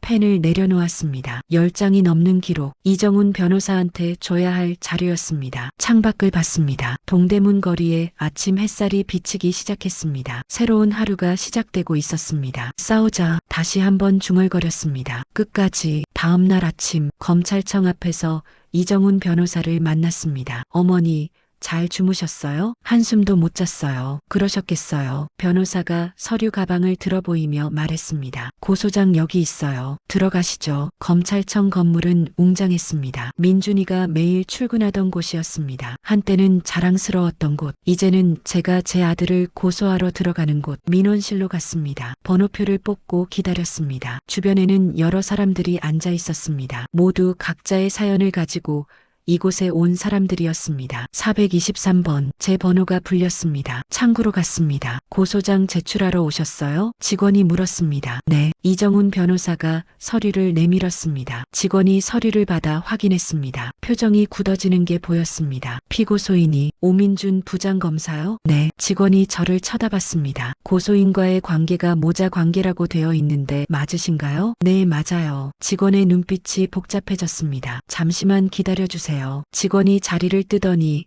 펜을 내려놓았습니다. 10장이 넘는 기록, 이정훈 변호사한테 줘야 할 자료였습니다. 창밖을 봤습니다. 동대문 거리에 아침 햇살이 비치기 시작했습니다. 새로운 하루가 시작되고 있었습니다. 싸우자. 다시 한번 중얼거렸습니다. 끝까지. 다음 날 아침 검찰청 앞에서 이정훈 변호사를 만났습니다. 어머니, 잘 주무셨어요? 한숨도 못 잤어요. 그러셨겠어요. 변호사가 서류 가방을 들어보이며 말했습니다. 고소장 여기 있어요. 들어가시죠. 검찰청 건물은 웅장했습니다. 민준이가 매일 출근하던 곳이었습니다. 한때는 자랑스러웠던 곳, 이제는 제가 제 아들을 고소하러 들어가는 곳. 민원실로 갔습니다. 번호표를 뽑고 기다렸습니다. 주변에는 여러 사람들이 앉아 있었습니다. 모두 각자의 사연을 가지고 이곳에 온 사람들이었습니다. 423번, 제 번호가 불렸습니다. 창구로 갔습니다. 고소장 제출하러 오셨어요? 직원이 물었습니다. 네. 이정훈 변호사가 서류를 내밀었습니다. 직원이 서류를 받아 확인했습니다. 표정이 굳어지는 게 보였습니다. 피고소인이 오민준 부장검사요? 네. 직원이 저를 쳐다봤습니다. 고소인과의 관계가 모자 관계라고 되어 있는데 맞으신가요? 네, 맞아요. 직원의 눈빛이 복잡해졌습니다. 잠시만 기다려주세요. 직원이 자리를 뜨더니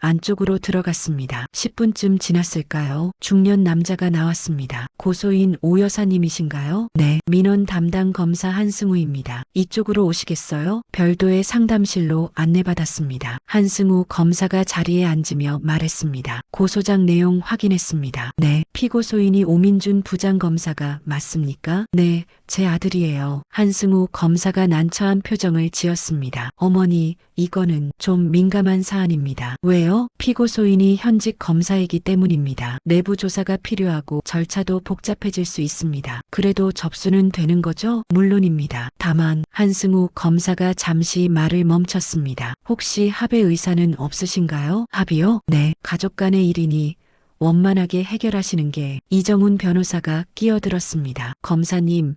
안쪽으로 들어갔습니다. 10분쯤 지났을까요? 중년 남자가 나왔습니다. 고소인 오 여사님이신가요? 네. 민원 담당 검사 한승우입니다. 이쪽으로 오시겠어요? 별도의 상담실로 안내받았습니다. 한승우 검사가 자리에 앉으며 말했습니다. 고소장 내용 확인했습니다. 네. 피고소인이 오민준 부장검사가 맞습니까? 네. 제 아들이에요. 한승우 검사가 난처한 표정을 지었습니다. 어머니, 이거는 좀 민감한 사안입니다. 왜요? 피고소인이 현직 검사이기 때문입니다. 내부 조사가 필요하고 절차도 복잡해질 수 있습니다. 그래도 접수는 되는 거죠? 물론입니다. 다만 한승우 검사가 잠시 말을 멈췄습니다. 혹시 합의 의사는 없으신가요? 합의요? 네. 가족 간의 일이니 원만하게 해결하시는 게. 이정훈 변호사가 끼어들었습니다. 검사님,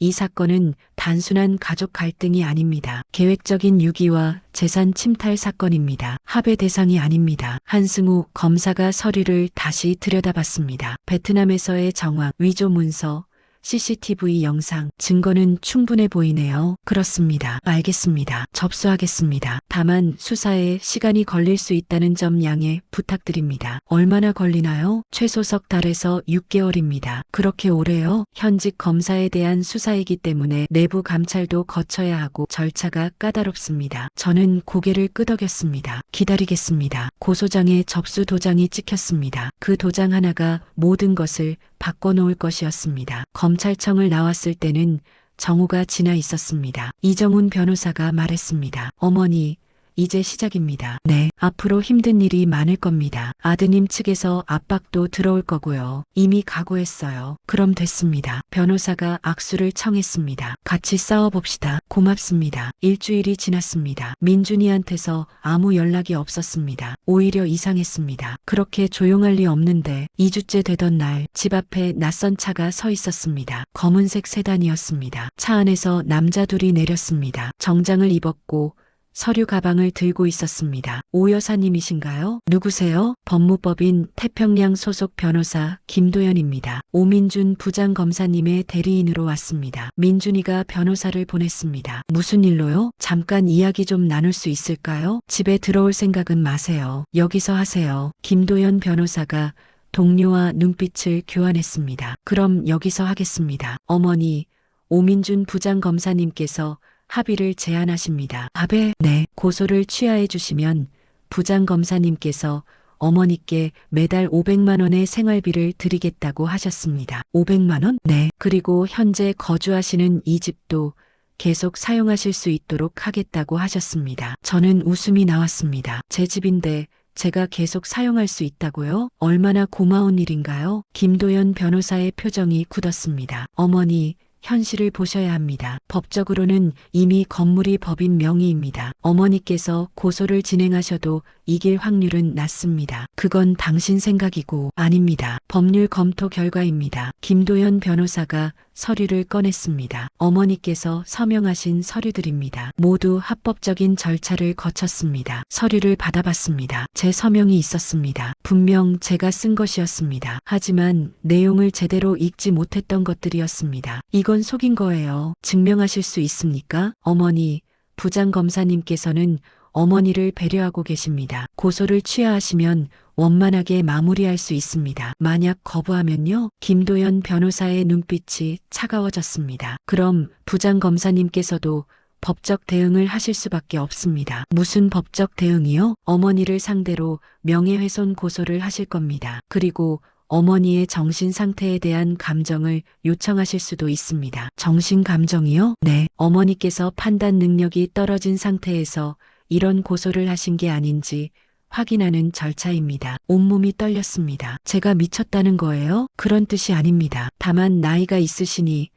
이 사건은 단순한 가족 갈등이 아닙니다. 계획적인 유기와 재산 침탈 사건입니다. 합의 대상이 아닙니다. 한승우 검사가 서류를 다시 들여다봤습니다. 베트남에서의 정황, 위조 문서, CCTV 영상, 증거는 충분해 보이네요. 그렇습니다. 알겠습니다. 접수하겠습니다. 다만 수사에 시간이 걸릴 수 있다는 점 양해 부탁드립니다. 얼마나 걸리나요? 최소 석 달에서 6개월입니다. 그렇게 오래요? 현직 검사에 대한 수사이기 때문에 내부 감찰도 거쳐야 하고 절차가 까다롭습니다. 저는 고개를 끄덕였습니다. 기다리겠습니다. 고소장에 접수 도장이 찍혔습니다. 그 도장 하나가 모든 것을 바꿔놓을 것이었습니다. 검찰청을 나왔을 때는 정오가 지나 있었습니다. 이정훈 변호사가 말했습니다. 어머니, 이제 시작입니다. 네, 앞으로 힘든 일이 많을 겁니다. 아드님 측에서 압박도 들어올 거고요. 이미 각오했어요. 그럼 됐습니다. 변호사가 악수를 청했습니다. 같이 싸워봅시다. 고맙습니다. 일주일이 지났습니다. 민준이한테서 아무 연락이 없었습니다. 오히려 이상했습니다. 그렇게 조용할 리 없는데 2주째 되던 날 집 앞에 낯선 차가 서 있었습니다. 검은색 세단이었습니다. 차 안에서 남자 둘이 내렸습니다. 정장을 입었고 서류 가방을 들고 있었습니다. 오 여사님이신가요? 누구세요? 법무법인 태평양 소속 변호사 김도연입니다. 오민준 부장검사님의 대리인으로 왔습니다. 민준이가 변호사를 보냈습니다. 무슨 일로요? 잠깐 이야기 좀 나눌 수 있을까요? 집에 들어올 생각은 마세요. 여기서 하세요. 김도연 변호사가 동료와 눈빛을 교환했습니다. 그럼 여기서 하겠습니다. 어머니, 오민준 부장검사님께서 합의를 제안하십니다. 합의? 네. 고소를 취하해 주시면 부장검사님께서 어머니께 매달 500만 원의 생활비를 드리겠다고 하셨습니다. 500만 원? 네. 그리고 현재 거주하시는 이 집도 계속 사용하실 수 있도록 하겠다고 하셨습니다. 저는 웃음이 나왔습니다. 제 집인데 제가 계속 사용할 수 있다고요? 얼마나 고마운 일인가요? 김도연 변호사의 표정이 굳었습니다. 어머니, 현실을 보셔야 합니다. 법적으로는 이미 건물이 법인 명의입니다. 어머니께서 고소를 진행하셔도 이길 확률은 낮습니다. 그건 당신 생각이고 아닙니다. 법률 검토 결과입니다. 김도연 변호사가 서류를 꺼냈습니다. 어머니께서 서명하신 서류들입니다. 모두 합법적인 절차를 거쳤습니다. 서류를 받아봤습니다. 제 서명이 있었습니다. 분명 제가 쓴 것이었습니다. 하지만 내용을 제대로 읽지 못했던 것들이었습니다. 이건 속인 거예요. 증명하실 수 있습니까? 어머니, 부장검사님께서는 어머니를 배려하고 계십니다. 고소를 취하하시면 원만하게 마무리할 수 있습니다. 만약 거부하면요? 김도연 변호사의 눈빛이 차가워졌습니다. 그럼 부장검사님께서도 법적 대응을 하실 수밖에 없습니다. 무슨 법적 대응이요? 어머니를 상대로 명예훼손 고소를 하실 겁니다. 그리고 어머니의 정신 상태에 대한 감정을 요청하실 수도 있습니다. 정신 감정이요? 네. 어머니께서 판단 능력이 떨어진 상태에서 이런 고소를 하신 게 아닌지 확인하는 절차입니다. 온몸이 떨렸습니다. 제가 미쳤다는 거예요? 그런 뜻이 아닙니다. 다만 나이가 있으시니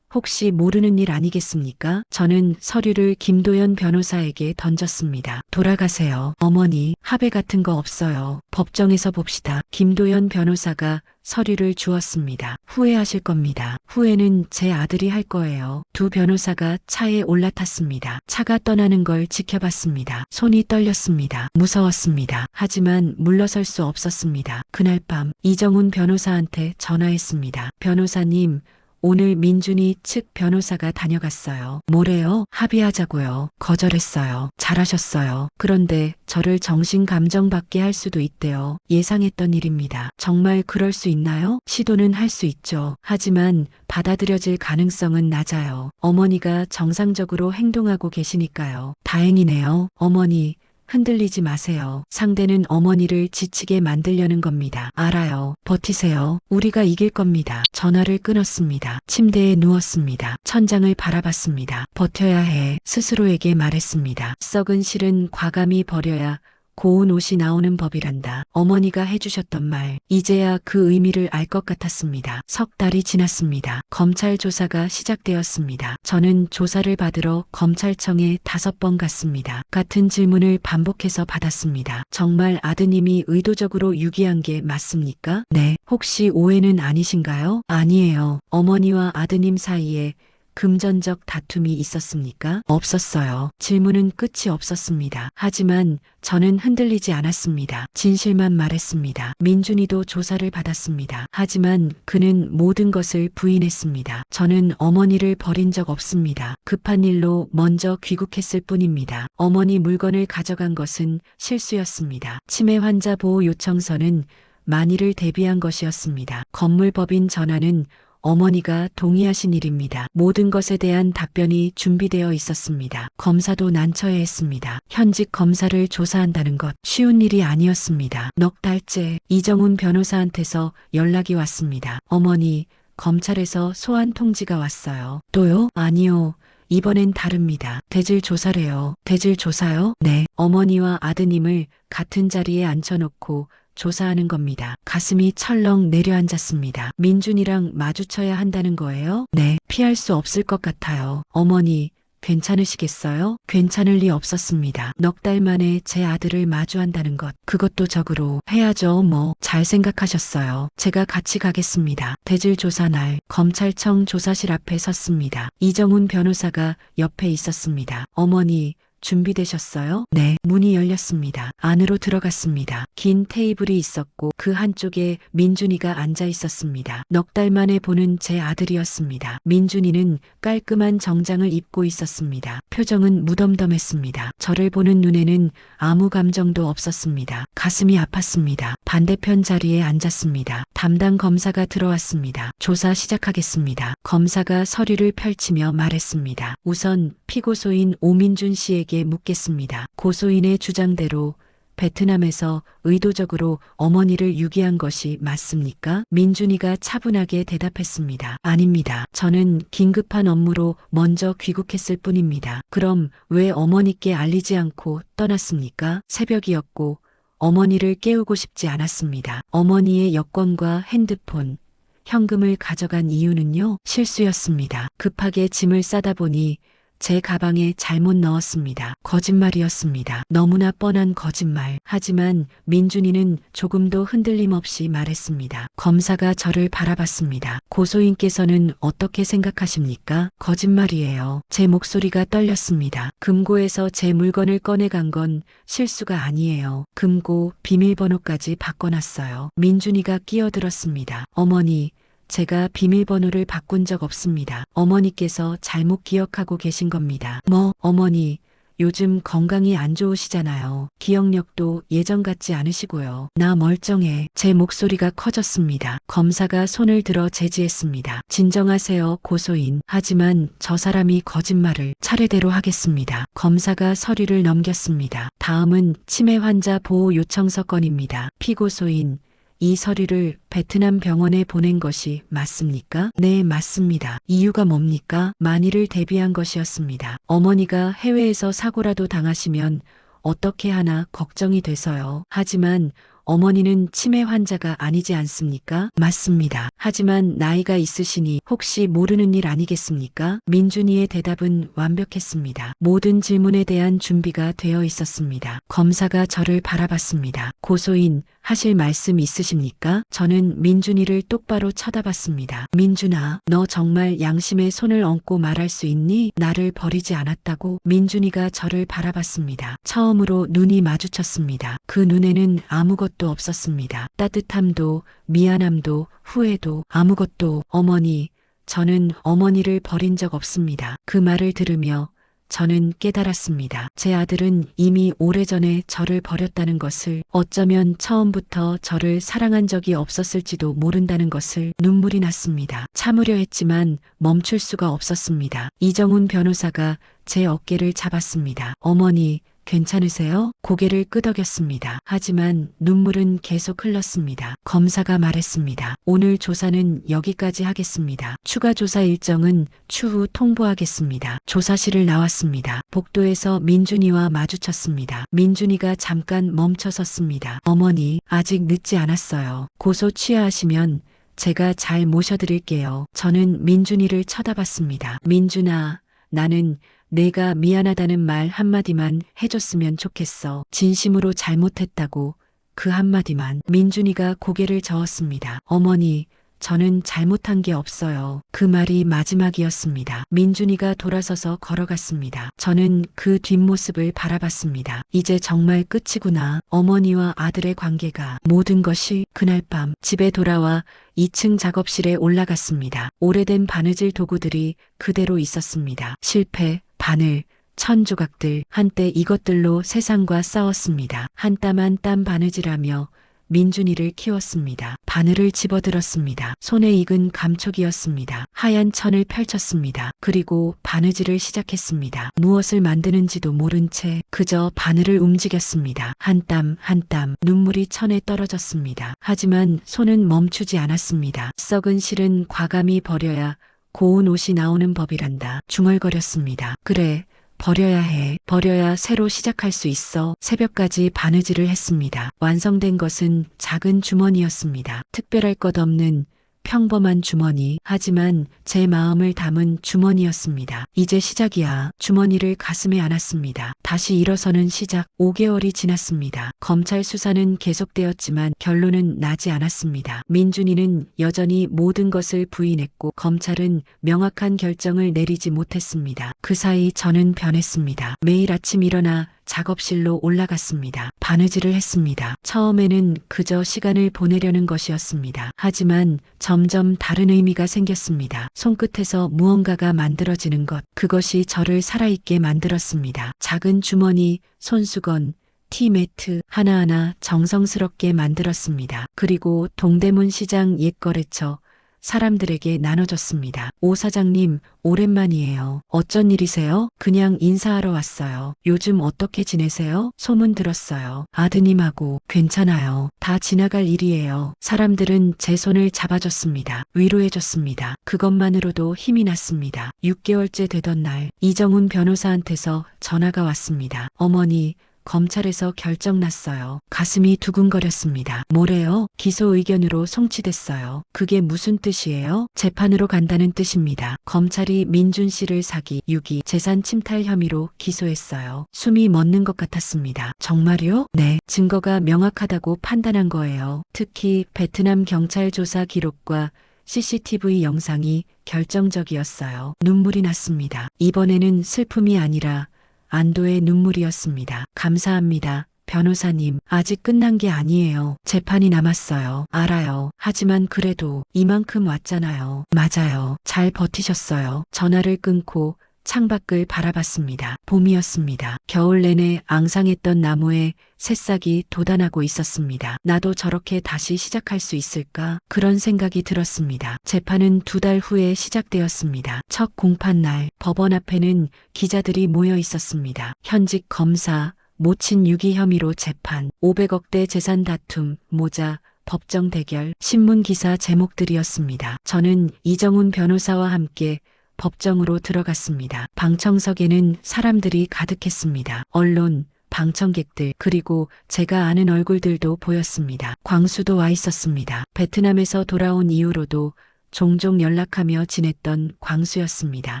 혹시 모르는 일 아니겠습니까? 저는 서류를 김도연 변호사에게 던졌습니다. 돌아가세요. 어머니, 합의 같은 거 없어요. 법정에서 봅시다. 김도연 변호사가 서류를 주었습니다. 후회하실 겁니다. 후회는 제 아들이 할 거예요. 두 변호사가 차에 올라탔습니다. 차가 떠나는 걸 지켜봤습니다. 손이 떨렸습니다. 무서웠습니다. 하지만 물러설 수 없었습니다. 그날 밤 이정훈 변호사한테 전화했습니다. 변호사님, 오늘 민준이 측 변호사가 다녀갔어요. 뭐래요? 합의하자고요. 거절했어요. 잘하셨어요. 그런데 저를 정신 감정 받게 할 수도 있대요. 예상했던 일입니다. 정말 그럴 수 있나요? 시도는 할 수 있죠. 하지만 받아들여질 가능성은 낮아요. 어머니가 정상적으로 행동하고 계시니까요. 다행이네요. 어머니, 흔들리지 마세요. 상대는 어머니를 지치게 만들려는 겁니다. 알아요. 버티세요. 우리가 이길 겁니다. 전화를 끊었습니다. 침대에 누웠습니다. 천장을 바라봤습니다. 버텨야 해. 스스로에게 말했습니다. 썩은 실은 과감히 버려야 고운 옷이 나오는 법이란다. 어머니가 해주셨던 말, 이제야 그 의미를 알 것 같았습니다. 석 달이 지났습니다. 검찰 조사가 시작되었습니다. 저는 조사를 받으러 검찰청에 5번 갔습니다. 같은 질문을 반복해서 받았습니다. 정말 아드님이 의도적으로 유기한 게 맞습니까? 네. 혹시 오해는 아니신가요? 아니에요. 어머니와 아드님 사이에 금전적 다툼이 있었습니까? 없었어요. 질문은 끝이 없었습니다. 하지만 저는 흔들리지 않았습니다. 진실만 말했습니다. 민준이도 조사를 받았습니다. 하지만 그는 모든 것을 부인했습니다. 저는 어머니를 버린 적 없습니다. 급한 일로 먼저 귀국했을 뿐입니다. 어머니 물건을 가져간 것은 실수였습니다. 치매 환자 보호 요청서는 만일을 대비한 것이었습니다. 건물법인 전화는 어머니가 동의하신 일입니다. 모든 것에 대한 답변이 준비되어 있었습니다. 검사도 난처해했습니다. 현직 검사를 조사한다는 것 쉬운 일이 아니었습니다. 넉 달째 이정훈 변호사한테서 연락이 왔습니다. 어머니, 검찰에서 소환 통지가 왔어요. 또요? 아니요. 이번엔 다릅니다. 대질 조사래요. 대질 조사요? 네. 어머니와 아드님을 같은 자리에 앉혀놓고 조사하는 겁니다. 가슴이 철렁 내려앉았습니다. 민준이랑 마주쳐야 한다는 거예요? 네. 피할 수 없을 것 같아요. 어머니, 괜찮으시겠어요? 괜찮을 리 없었습니다. 넉 달 만에 제 아들을 마주한다는 것, 그것도 적으로 해야죠. 뭐, 잘 생각하셨어요. 제가 같이 가겠습니다. 대질 조사 날, 검찰청 조사실 앞에 섰습니다. 이정훈 변호사가 옆에 있었습니다. 어머니, 준비되셨어요? 네. 문이 열렸습니다. 안으로 들어갔습니다. 긴 테이블이 있었고 그 한쪽에 민준이가 앉아 있었습니다. 넉 달 만에 보는 제 아들이었습니다. 민준이는 깔끔한 정장을 입고 있었습니다. 표정은 무덤덤했습니다. 저를 보는 눈에는 아무 감정도 없었습니다. 가슴이 아팠습니다. 반대편 자리에 앉았습니다. 담당 검사가 들어왔습니다. 조사 시작하겠습니다. 검사가 서류를 펼치며 말했습니다. 우선 피고소인 오민준 씨에게 묻겠습니다. 고소인의 주장대로 베트남에서 의도적으로 어머니를 유기한 것이 맞습니까? 민준이가 차분하게 대답했습니다. 아닙니다. 저는 긴급한 업무로 먼저 귀국했을 뿐입니다. 그럼 왜 어머니께 알리지 않고 떠났습니까? 새벽이었고 어머니를 깨우고 싶지 않았습니다. 어머니의 여권과 핸드폰, 현금을 가져간 이유는요? 실수였습니다. 급하게 짐을 싸다 보니 제 가방에 잘못 넣었습니다. 거짓말이었습니다. 너무나 뻔한 거짓말. 하지만 민준이는 조금도 흔들림 없이 말했습니다. 검사가 저를 바라봤습니다. 고소인께서는 어떻게 생각하십니까? 거짓말이에요. 제 목소리가 떨렸습니다. 금고에서 제 물건을 꺼내간 건 실수가 아니에요. 금고 비밀번호까지 바꿔놨어요. 민준이가 끼어들었습니다. 어머니, 제가 비밀번호를 바꾼 적 없습니다. 어머니께서 잘못 기억하고 계신 겁니다. 어머니, 요즘 건강이 안 좋으시잖아요. 기억력도 예전 같지 않으시고요. 나 멀쩡해. 제 목소리가 커졌습니다. 검사가 손을 들어 제지했습니다. 진정하세요, 고소인. 하지만 저 사람이 거짓말을 차례대로 하겠습니다. 검사가 서류를 넘겼습니다. 다음은 치매 환자 보호 요청서 건입니다. 피고소인. 이 서류를 베트남 병원에 보낸 것이 맞습니까? 네, 맞습니다. 이유가 뭡니까? 만일을 대비한 것이었습니다. 어머니가 해외에서 사고라도 당하시면 어떻게 하나 걱정이 돼서요. 하지만 어머니는 치매 환자가 아니지 않습니까? 맞습니다. 하지만 나이가 있으시니 혹시 모르는 일 아니겠습니까? 민준이의 대답은 완벽했습니다. 모든 질문에 대한 준비가 되어 있었습니다. 검사가 저를 바라봤습니다. 고소인, 하실 말씀 있으십니까? 저는 민준이를 똑바로 쳐다봤습니다. 민준아, 너 정말 양심에 손을 얹고 말할 수 있니? 나를 버리지 않았다고? 민준이가 저를 바라봤습니다. 처음으로 눈이 마주쳤습니다. 그 눈에는 아무것도 없었습니다. 따뜻함도, 미안함도, 후회도, 아무것도. 어머니, 저는 어머니를 버린 적 없습니다. 그 말을 들으며 저는 깨달았습니다. 제 아들은 이미 오래전에 저를 버렸다는 것을, 어쩌면 처음부터 저를 사랑한 적이 없었을지도 모른다는 것을. 눈물이 났습니다. 참으려 했지만 멈출 수가 없었습니다. 이정훈 변호사가 제 어깨를 잡았습니다. 어머니, 괜찮으세요? 고개를 끄덕였습니다. 하지만 눈물은 계속 흘렀습니다. 검사가 말했습니다. 오늘 조사는 여기까지 하겠습니다. 추가 조사 일정은 추후 통보하겠습니다. 조사실을 나왔습니다. 복도에서 민준이와 마주쳤습니다. 민준이가 잠깐 멈춰 섰습니다. 어머니, 아직 늦지 않았어요. 고소 취하하시면 제가 잘 모셔드릴게요. 저는 민준이를 쳐다봤습니다. 민준아, 나는 내가 미안하다는 말 한마디만 해줬으면 좋겠어. 진심으로 잘못했다고 그 한마디만. 민준이가 고개를 저었습니다. 어머니, 저는 잘못한 게 없어요. 그 말이 마지막이었습니다. 민준이가 돌아서서 걸어갔습니다. 저는 그 뒷모습을 바라봤습니다. 이제 정말 끝이구나. 어머니와 아들의 관계가. 모든 것이. 그날 밤 집에 돌아와 2층 작업실에 올라갔습니다. 오래된 바느질 도구들이 그대로 있었습니다. 실패, 바늘, 천 조각들. 한때 이것들로 세상과 싸웠습니다. 한 땀 한 땀 바느질하며 민준이를 키웠습니다. 바늘을 집어들었습니다. 손에 익은 감촉이었습니다. 하얀 천을 펼쳤습니다. 그리고 바느질을 시작했습니다. 무엇을 만드는지도 모른 채 그저 바늘을 움직였습니다. 한 땀 한 땀 눈물이 천에 떨어졌습니다. 하지만 손은 멈추지 않았습니다. 썩은 실은 과감히 버려야 고운 옷이 나오는 법이란다. 중얼거렸습니다. 그래. 버려야 해. 버려야 새로 시작할 수 있어. 새벽까지 바느질을 했습니다. 완성된 것은 작은 주머니였습니다. 특별할 것 없는 평범한 주머니. 하지만 제 마음을 담은 주머니였습니다. 이제 시작이야. 주머니를 가슴에 안았습니다. 다시 일어서는 시작. 5개월이 지났습니다. 검찰 수사는 계속되었지만 결론은 나지 않았습니다. 민준이는 여전히 모든 것을 부인했고 검찰은 명확한 결정을 내리지 못했습니다. 그 사이 저는 변했습니다. 매일 아침 일어나 작업실로 올라갔습니다. 바느질을 했습니다. 처음에는 그저 시간을 보내려는 것이었습니다. 하지만 점점 다른 의미가 생겼습니다. 손끝에서 무언가가 만들어지는 것, 그것이 저를 살아있게 만들었습니다. 작은 주머니, 손수건, 티매트 하나하나 정성스럽게 만들었습니다. 그리고 동대문 시장 옛거래처 사람들에게 나눠줬습니다. 오 사장님, 오랜만이에요. 어쩐 일이세요? 그냥 인사하러 왔어요. 요즘 어떻게 지내세요? 소문 들었어요. 아드님하고 괜찮아요. 다 지나갈 일이에요. 사람들은 제 손을 잡아줬습니다. 위로해줬습니다. 그것만으로도 힘이 났습니다. 6개월째 되던 날, 이정훈 변호사한테서 전화가 왔습니다. 어머니, 검찰에서 결정 났어요. 가슴이 두근거렸습니다. 뭐래요? 기소 의견으로 송치됐어요. 그게 무슨 뜻이에요? 재판으로 간다는 뜻입니다. 검찰이 민준 씨를 사기, 유기, 재산 침탈 혐의로 기소했어요. 숨이 멎는 것 같았습니다. 정말요? 네. 증거가 명확하다고 판단한 거예요. 특히 베트남 경찰 조사 기록과 CCTV 영상이 결정적이었어요. 눈물이 났습니다. 이번에는 슬픔이 아니라 안도의 눈물이었습니다. 감사합니다. 변호사님, 아직 끝난 게 아니에요. 재판이 남았어요. 알아요. 하지만 그래도 이만큼 왔잖아요. 맞아요. 잘 버티셨어요. 전화를 끊고 창밖을 바라봤습니다. 봄이었습니다. 겨울 내내 앙상했던 나무에 새싹이 돋아나고 있었습니다. 나도 저렇게 다시 시작할 수 있을까? 그런 생각이 들었습니다. 재판은 2달 후에 시작되었습니다. 첫 공판 날 법원 앞에는 기자들이 모여 있었습니다. 현직 검사, 모친 유기 혐의로 재판, 500억대 재산 다툼, 모자, 법정 대결, 신문 기사 제목들이었습니다. 저는 이정훈 변호사와 함께 법정으로 들어갔습니다. 방청석에는 사람들이 가득했습니다. 언론, 방청객들, 그리고 제가 아는 얼굴들도 보였습니다. 광수도 와 있었습니다. 베트남에서 돌아온 이후로도 종종 연락하며 지냈던 광수였습니다.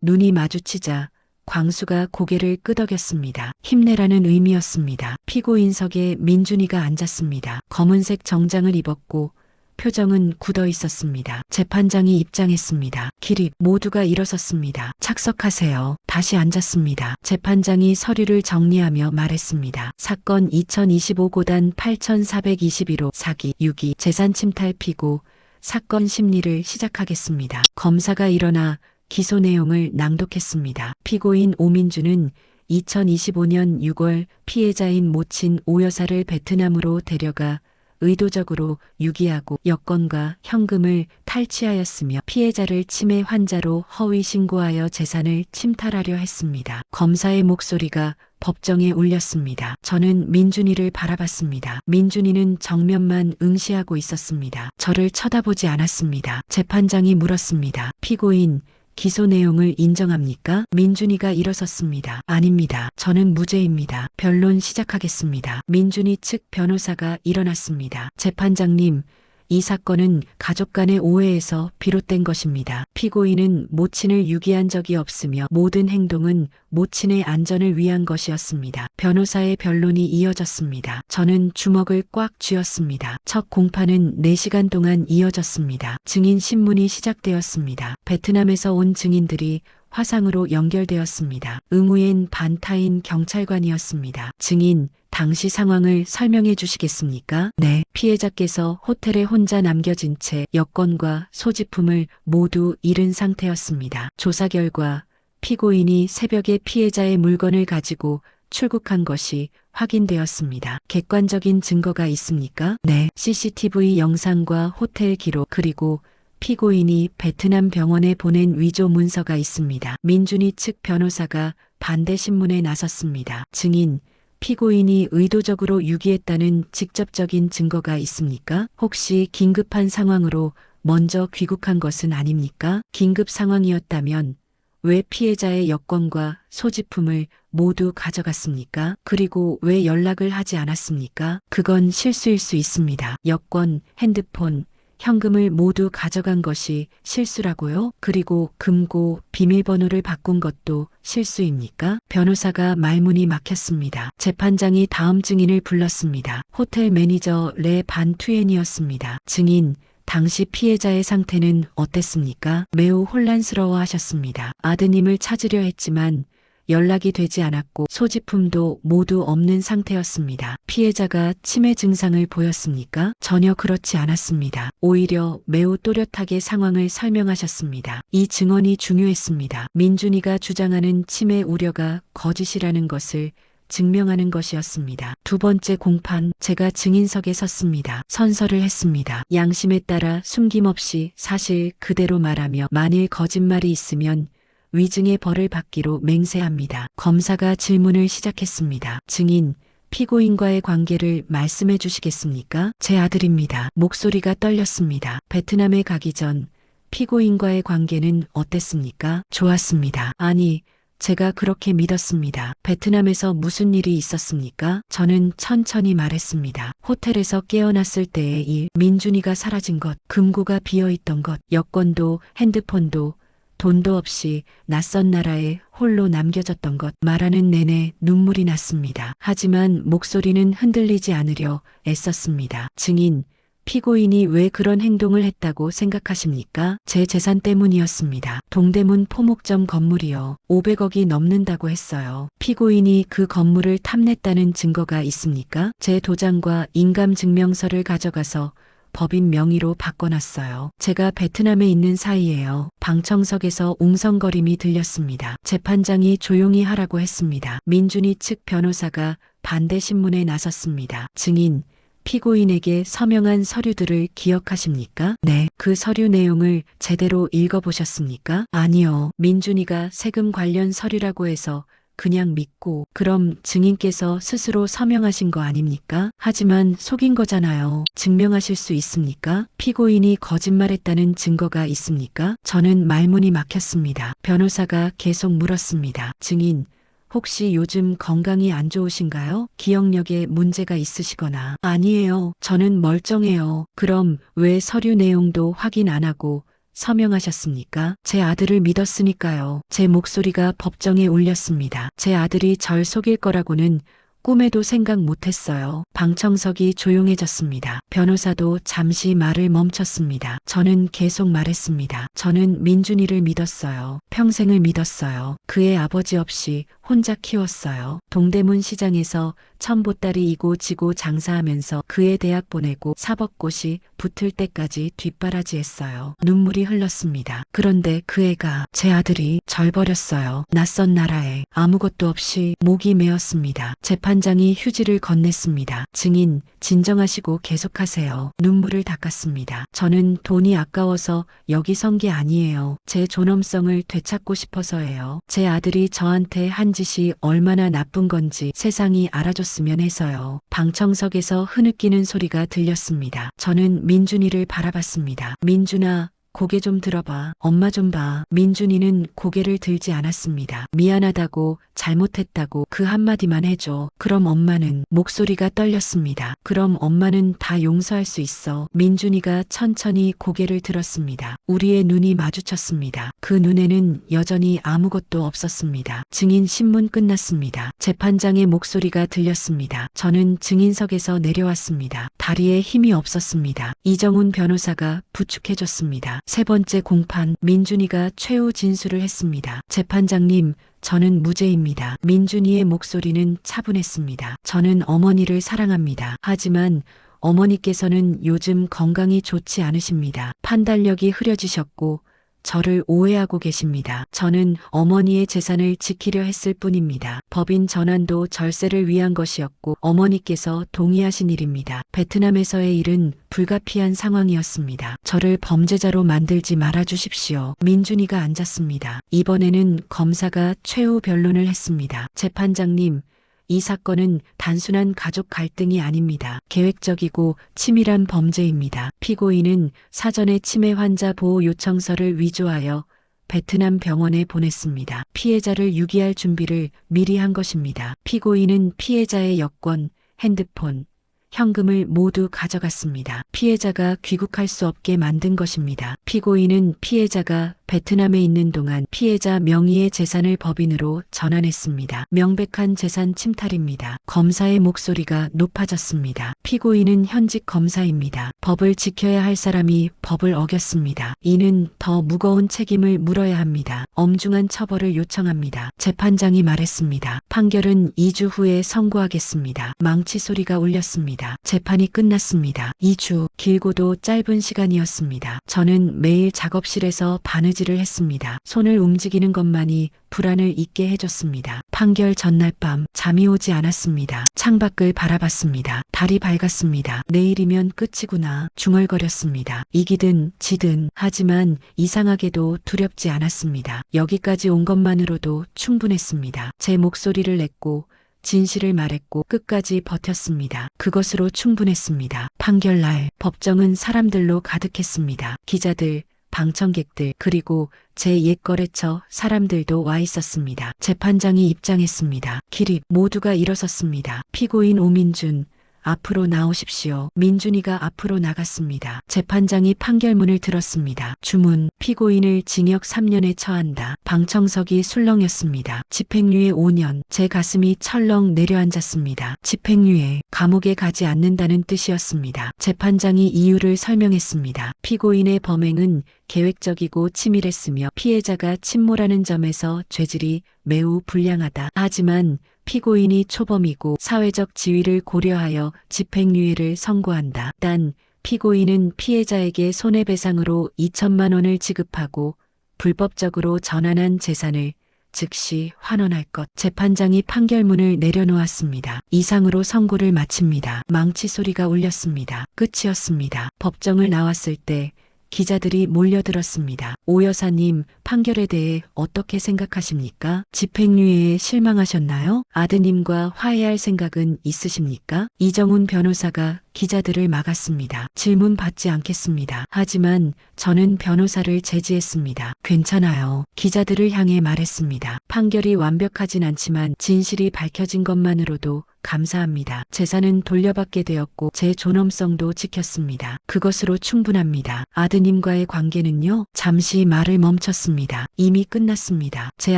눈이 마주치자 광수가 고개를 끄덕였습니다. 힘내라는 의미였습니다. 피고인석에 민준이가 앉았습니다. 검은색 정장을 입었고 표정은 굳어 있었습니다. 재판장이 입장했습니다. 기립, 모두가 일어섰습니다. 착석하세요. 다시 앉았습니다. 재판장이 서류를 정리하며 말했습니다. 사건 2025고단 8421호 사기, 유기, 재산침탈 피고, 사건 심리를 시작하겠습니다. 검사가 일어나 기소 내용을 낭독했습니다. 피고인 오민주는 2025년 6월 피해자인 모친 오 여사를 베트남으로 데려가 의도적으로 유기하고 여권과 현금을 탈취하였으며 피해자를 치매 환자로 허위 신고하여 재산을 침탈하려 했습니다. 검사의 목소리가 법정에 울렸습니다. 저는 민준이를 바라봤습니다. 민준이는 정면만 응시하고 있었습니다. 저를 쳐다보지 않았습니다. 재판장이 물었습니다. 피고인, 기소 내용을 인정합니까? 민준이가 일어섰습니다. 아닙니다. 저는 무죄입니다. 변론 시작하겠습니다. 민준이 측 변호사가 일어났습니다. 재판장님, 이 사건은 가족 간의 오해에서 비롯된 것입니다. 피고인은 모친을 유기한 적이 없으며 모든 행동은 모친의 안전을 위한 것이었습니다. 변호사의 변론이 이어졌습니다. 저는 주먹을 꽉 쥐었습니다. 첫 공판은 4시간 동안 이어졌습니다. 증인 신문이 시작되었습니다. 베트남에서 온 증인들이 화상으로 연결되었습니다. 응우엔 반타인 경찰관이었습니다. 증인, 당시 상황을 설명해 주시겠습니까? 네. 피해자께서 호텔에 혼자 남겨진 채 여권과 소지품을 모두 잃은 상태였습니다. 조사 결과 피고인이 새벽에 피해자의 물건을 가지고 출국한 것이 확인되었습니다. 객관적인 증거가 있습니까? 네. CCTV 영상과 호텔 기록 그리고 피고인이 베트남 병원에 보낸 위조 문서가 있습니다. 민준이 측 변호사가 반대 신문에 나섰습니다. 증인, 피고인이 의도적으로 유기했다는 직접적인 증거가 있습니까? 혹시 긴급한 상황으로 먼저 귀국한 것은 아닙니까? 긴급 상황이었다면 왜 피해자의 여권과 소지품을 모두 가져갔습니까? 그리고 왜 연락을 하지 않았습니까? 그건 실수일 수 있습니다. 여권, 핸드폰, 현금을 모두 가져간 것이 실수라고요? 그리고 금고 비밀번호를 바꾼 것도 실수입니까? 변호사가 말문이 막혔습니다. 재판장이 다음 증인을 불렀습니다. 호텔 매니저 레 반투엔이었습니다. 증인, 당시 피해자의 상태는 어땠습니까? 매우 혼란스러워 하셨습니다. 아드님을 찾으려 했지만 연락이 되지 않았고 소지품도 모두 없는 상태였습니다. 피해자가 치매 증상을 보였습니까? 전혀 그렇지 않았습니다. 오히려 매우 또렷하게 상황을 설명하셨습니다. 이 증언이 중요했습니다. 민준이가 주장하는 치매 우려가 거짓이라는 것을 증명하는 것이었습니다. 두 번째 공판, 제가 증인석에 섰습니다. 선서를 했습니다. 양심에 따라 숨김없이 사실 그대로 말하며 만일 거짓말이 있으면 위증의 벌을 받기로 맹세합니다. 검사가 질문을 시작했습니다. 증인, 피고인과의 관계를 말씀해 주시겠습니까? 제 아들입니다. 목소리가 떨렸습니다. 베트남에 가기 전 피고인과의 관계는 어땠습니까? 좋았습니다. 아니, 제가 그렇게 믿었습니다. 베트남에서 무슨 일이 있었습니까? 저는 천천히 말했습니다. 호텔에서 깨어났을 때의 일, 민준이가 사라진 것, 금고가 비어있던 것, 여권도 핸드폰도 돈도 없이 낯선 나라에 홀로 남겨졌던 것, 말하는 내내 눈물이 났습니다. 하지만 목소리는 흔들리지 않으려 애썼습니다. 증인, 피고인이 왜 그런 행동을 했다고 생각하십니까? 제 재산 때문이었습니다. 동대문 포목점 건물이요. 500억이 넘는다고 했어요. 피고인이 그 건물을 탐냈다는 증거가 있습니까? 제 도장과 인감증명서를 가져가서 법인 명의로 바꿔놨어요. 제가 베트남에 있는 사이에요. 방청석에서 웅성거림이 들렸습니다. 재판장이 조용히 하라고 했습니다. 민준이 측 변호사가 반대 신문에 나섰습니다. 증인, 피고인에게 서명한 서류들을 기억하십니까? 네. 그 서류 내용을 제대로 읽어보셨습니까? 아니요. 민준이가 세금 관련 서류라고 해서 그냥 믿고, 그럼 증인께서 스스로 서명하신 거 아닙니까? 하지만 속인 거잖아요. 증명하실 수 있습니까? 피고인이 거짓말했다는 증거가 있습니까? 저는 말문이 막혔습니다. 변호사가 계속 물었습니다. 증인, 혹시 요즘 건강이 안 좋으신가요? 기억력에 문제가 있으시거나. 아니에요. 저는 멀쩡해요. 그럼 왜 서류 내용도 확인 안 하고 서명하셨습니까? 제 아들을 믿었으니까요. 제 목소리가 법정에 울렸습니다. 제 아들이 절 속일 거라고는 꿈에도 생각 못했어요. 방청석이 조용해졌습니다. 변호사도 잠시 말을 멈췄습니다. 저는 계속 말했습니다. 저는 민준이를 믿었어요. 평생을 믿었어요. 그의 아버지 없이 혼자 키웠어요. 동대문 시장에서 천보따리 이고 지고 장사하면서 그의 대학 보내고 사법고시 붙을 때까지 뒷바라지했어요. 눈물이 흘렀습니다. 그런데 그 애가, 제 아들이 절 버렸어요. 낯선 나라에 아무것도 없이 목이 메었습니다. 재판장이 휴지를 건넸습니다. 증인, 진정하시고 계속하세요. 눈물을 닦았습니다. 저는 돈이 아까워서 여기 선 게 아니에요. 제 존엄성을 되찾고 싶어서예요. 제 아들이 저한테 한 짓이 얼마나 나쁜 건지 세상이 알아줬으면 해서요. 방청석에서 흐느끼는 소리가 들렸습니다. 저는 민준이를 바라봤습니다. 민준아, 고개 좀 들어봐. 엄마 좀 봐. 민준이는 고개를 들지 않았습니다. 미안하다고, 잘못했다고 그 한마디만 해줘. 그럼 엄마는, 목소리가 떨렸습니다. 그럼 엄마는 다 용서할 수 있어. 민준이가 천천히 고개를 들었습니다. 우리의 눈이 마주쳤습니다. 그 눈에는 여전히 아무것도 없었습니다. 증인 신문 끝났습니다. 재판장의 목소리가 들렸습니다. 저는 증인석에서 내려왔습니다. 다리에 힘이 없었습니다. 이정훈 변호사가 부축해줬습니다. 세 번째 공판, 민준이가 최후 진술을 했습니다. 재판장님, 저는 무죄입니다. 민준이의 목소리는 차분했습니다. 저는 어머니를 사랑합니다. 하지만 어머니께서는 요즘 건강이 좋지 않으십니다. 판단력이 흐려지셨고 저를 오해하고 계십니다. 저는 어머니의 재산을 지키려 했을 뿐입니다. 법인 전환도 절세를 위한 것이었고 어머니께서 동의하신 일입니다. 베트남에서의 일은 불가피한 상황이었습니다. 저를 범죄자로 만들지 말아 주십시오. 민준이가 앉았습니다. 이번에는 검사가 최후 변론을 했습니다. 재판장님, 이 사건은 단순한 가족 갈등이 아닙니다. 계획적이고 치밀한 범죄입니다. 피고인은 사전에 치매 환자 보호 요청서를 위조하여 베트남 병원에 보냈습니다. 피해자를 유기할 준비를 미리 한 것입니다. 피고인은 피해자의 여권, 핸드폰, 현금을 모두 가져갔습니다. 피해자가 귀국할 수 없게 만든 것입니다. 피고인은 피해자가 베트남에 있는 동안 피해자 명의의 재산을 법인으로 전환했습니다. 명백한 재산 침탈입니다. 검사의 목소리가 높아졌습니다. 피고인은 현직 검사입니다. 법을 지켜야 할 사람이 법을 어겼습니다. 이는 더 무거운 책임을 물어야 합니다. 엄중한 처벌을 요청합니다. 재판장이 말했습니다. 판결은 2주 후에 선고하겠습니다. 망치 소리가 울렸습니다. 재판이 끝났습니다. 2주, 길고도 짧은 시간이었습니다. 저는 매일 작업실에서 바느질을 했습니다. 손을 움직이는 것만이 불안을 잊게 해줬습니다. 판결 전날 밤 잠이 오지 않았습니다. 창밖을 바라봤습니다. 달이 밝았습니다. 내일이면 끝이구나 중얼거렸습니다. 이기든 지든 하지만 이상하게도 두렵지 않았습니다. 여기까지 온 것만으로도 충분했습니다. 제 목소리를 냈고 진실을 말했고 끝까지 버텼습니다. 그것으로 충분했습니다. 판결날 법정은 사람들로 가득했습니다. 기자들, 방청객들, 그리고 제 옛 거래처 사람들도 와 있었습니다. 재판장이 입장했습니다. 기립 모두가 일어섰습니다. 피고인 오민준, 앞으로 나오십시오. 민준이가 앞으로 나갔습니다. 재판장이 판결문을 들었습니다. 주문, 피고인을 징역 3년에 처한다. 방청석이 술렁였습니다. 집행유예 5년. 제 가슴이 철렁 내려앉았습니다. 집행유예, 감옥에 가지 않는다는 뜻이었습니다. 재판장이 이유를 설명했습니다. 피고인의 범행은 계획적이고 치밀했으며 피해자가 침몰하는 점에서 죄질이 매우 불량하다. 하지만 피고인이 초범이고 사회적 지위를 고려하여 집행유예를 선고한다. 단, 피고인은 피해자에게 손해배상으로 2천만 원을 지급하고 불법적으로 전환한 재산을 즉시 환원할 것. 재판장이 판결문을 내려놓았습니다. 이상으로 선고를 마칩니다. 망치 소리가 울렸습니다. 끝이었습니다. 법정을 나왔을 때 기자들이 몰려들었습니다. 오 여사님, 판결에 대해 어떻게 생각하십니까? 집행유예에 실망하셨나요? 아드님과 화해할 생각은 있으십니까? 이정훈 변호사가 기자들을 막았습니다. 질문 받지 않겠습니다. 하지만 저는 변호사를 제지했습니다. 괜찮아요. 기자들을 향해 말했습니다. 판결이 완벽하진 않지만 진실이 밝혀진 것만으로도 감사합니다. 재산은 돌려받게 되었고 제 존엄성도 지켰습니다. 그것으로 충분합니다. 아드님과의 관계는요? 잠시 말을 멈췄습니다. 이미 끝났습니다. 제